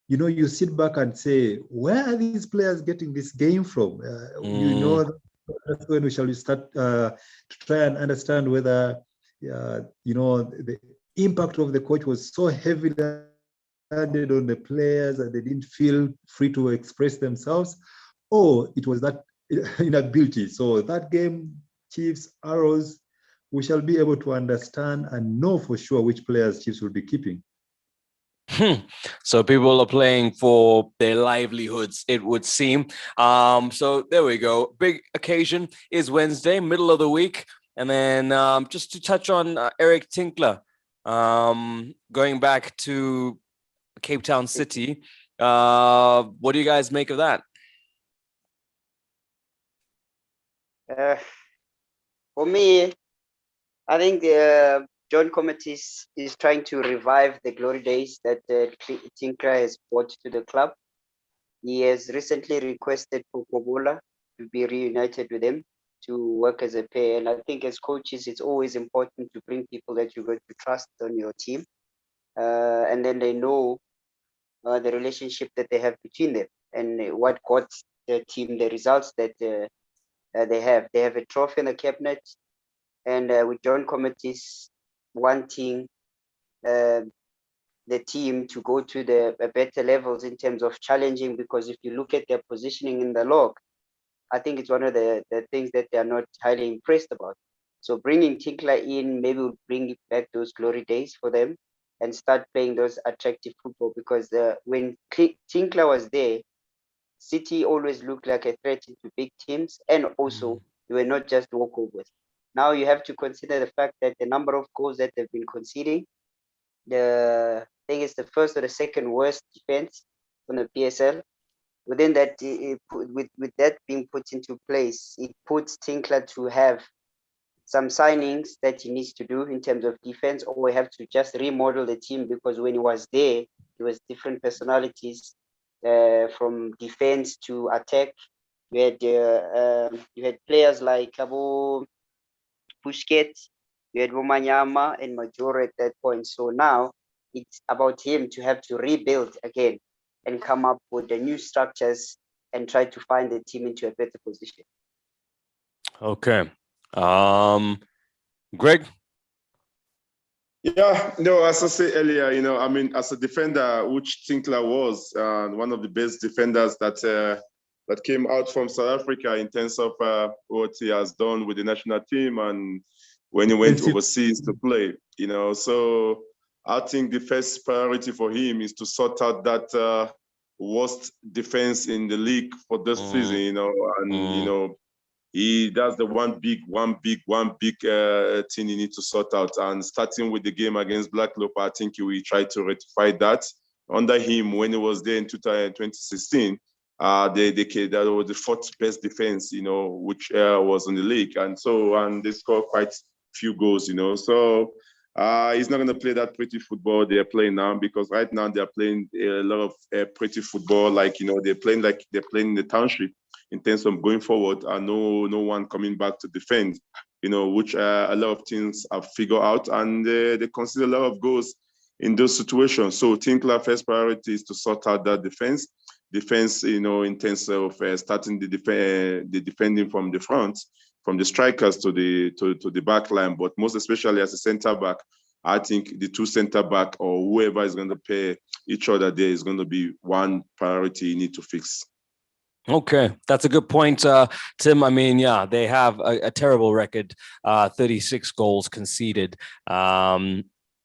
you sit back and say, where are these players getting this game from? That's when we shall start to try and understand whether, the impact of the coach was so heavily landed on the players that they didn't feel free to express themselves, or it was that inability. So that game, Chiefs, Arrows, we shall be able to understand and know for sure which players Chiefs will be keeping. So people are playing for their livelihoods, it would seem. So there we go. Big occasion is Wednesday, middle of the week. And then just to touch on Eric Tinkler, going back to Cape Town City. What do you guys make of that? For me, I think John Comity is trying to revive the glory days that Tinkler has brought to the club. He has recently requested for Kobula to be reunited with him to work as a pair. And I think as coaches, it's always important to bring people that you're going to trust on your team. And then they know the relationship that they have between them and what got the team the results that they have. They have a trophy in the cabinet. And with John Comity wanting the team to go to the better levels in terms of challenging, because if you look at their positioning in the log, I think it's one of the things that they are not highly impressed about. So bringing Tinkler in maybe will bring back those glory days for them and start playing those attractive football, because when Tinkler was there, City always looked like a threat to big teams, and also they were not just walkovers. Now you have to consider the fact that the number of goals that they've been conceding, I think it's the first or the second worst defense on the PSL. Within that, with that being put into place, it puts Tinkler to have some signings that he needs to do in terms of defense, or we have to just remodel the team, because when he was there, it was different personalities from defense to attack. You had players like Abu Busquets, you had Womanyama and Majoro at that point. So now it's about him to have to rebuild again and come up with the new structures and try to find the team into a better position. Okay. Greg? Yeah, no, as I said earlier, I mean, as a defender, which Tinkler was one of the best defenders that came out from South Africa in terms of what he has done with the national team and when he went overseas to play, So I think the first priority for him is to sort out that worst defense in the league for this season, and that's the one big thing he needs to sort out. And starting with the game against Black Leopard, I think he will try to rectify that. Under him, when he was there in 2016, that was the fourth best defense, which was in the league, and they scored quite few goals, So he's not going to play that pretty football they're playing now, because right now they're playing a lot of pretty football, like they're playing in the township in terms of going forward and no one coming back to defend. which a lot of teams have figured out, and they consider a lot of goals in those situations. So Tinkler first priority is to sort out that defense, in terms of starting the defending from the front, from the strikers to the back line, but most especially as a center back. I think the two center back or whoever is going to pair each other there is going to be one priority you need to fix. Okay, that's a good point, Tim. I mean, yeah, they have a terrible record, 36 goals conceded,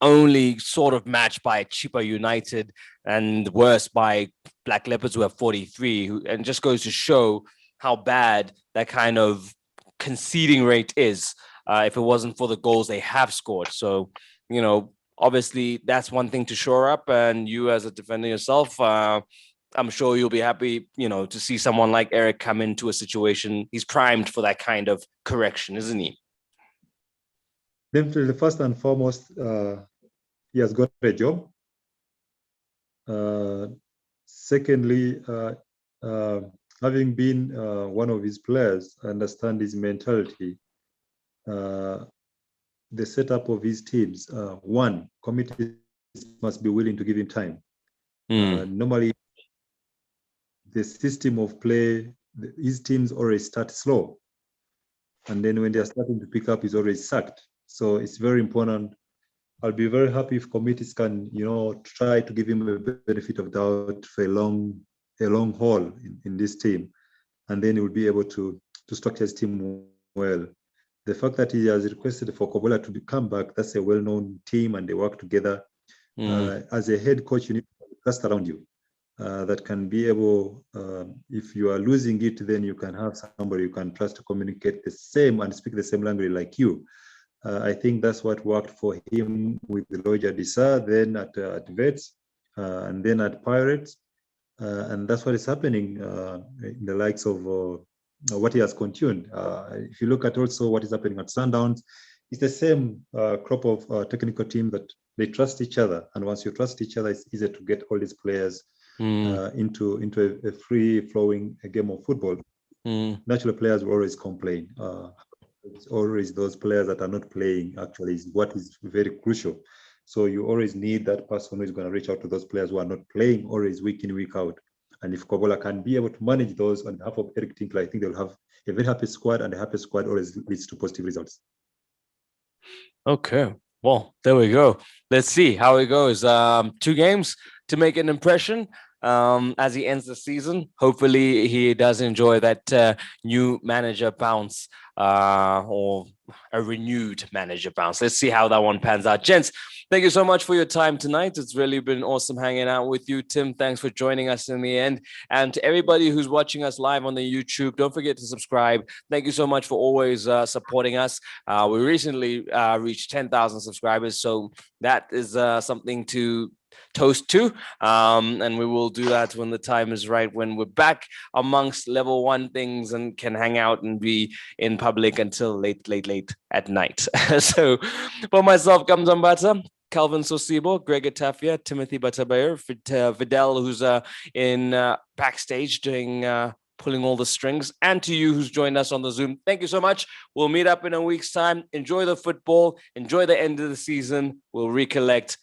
only sort of matched by Chippa United and worse by Black Leopards, who have 43, and just goes to show how bad that kind of conceding rate is if it wasn't for the goals they have scored. So, obviously that's one thing to shore up, and you as a defender yourself, I'm sure you'll be happy, to see someone like Eric come into a situation. He's primed for that kind of correction, isn't he? Definitely, first and foremost, he has got a job. Secondly, having been one of his players, I understand his mentality. The setup of his teams, one, committees must be willing to give him time. Normally, the system of play, his teams always start slow. And then when they're starting to pick up, he's already sacked. So it's very important. I'll be very happy if committees can, try to give him a benefit of doubt for a long haul in this team. And then he will be able to structure his team well. The fact that he has requested for Kobola to come back, that's a well-known team and they work together. As a head coach, you need to trust around you. That can be able, if you are losing it, then you can have somebody you can trust to communicate the same and speak the same language like you. I think that's what worked for him with Roger Disa, then at Vets, and then at Pirates. And that's what is happening in the likes of what he has continued. If you look at also what is happening at Sundowns, it's the same crop of technical team that they trust each other. And once you trust each other, it's easier to get all these players into a free-flowing game of football. Naturally, players will always complain. It's always those players that are not playing actually is what is very crucial. So you always need that person who is going to reach out to those players who are not playing always week in, week out. And if Kobola can be able to manage those on behalf of Eric Tinkler, I think they'll have a very happy squad, and a happy squad always leads to positive results. Okay. Well, there we go. Let's see how it goes. 2 games to make an impression as he ends the season. Hopefully he does enjoy that new manager bounce or a renewed manager bounce. Let's see how that one pans out. Gents, thank you so much for your time tonight. It's really been awesome hanging out with you. Tim, thanks for joining us in the end. And to everybody who's watching us live on the YouTube, don't forget to subscribe. Thank you so much for always supporting us. We recently reached 10,000 subscribers, so that is something to toast to, and we will do that when the time is right, when we're back amongst level 1 things and can hang out and be in public until late at night. So for myself, Kamzan Bata, Calvin Sosibo, Greg Atafia, Timothy Batabayer, Vidal, who's in backstage doing pulling all the strings, and to you who's joined us on the Zoom, thank you so much. We'll meet up in a week's time. Enjoy the football, enjoy the end of the season. We'll recollect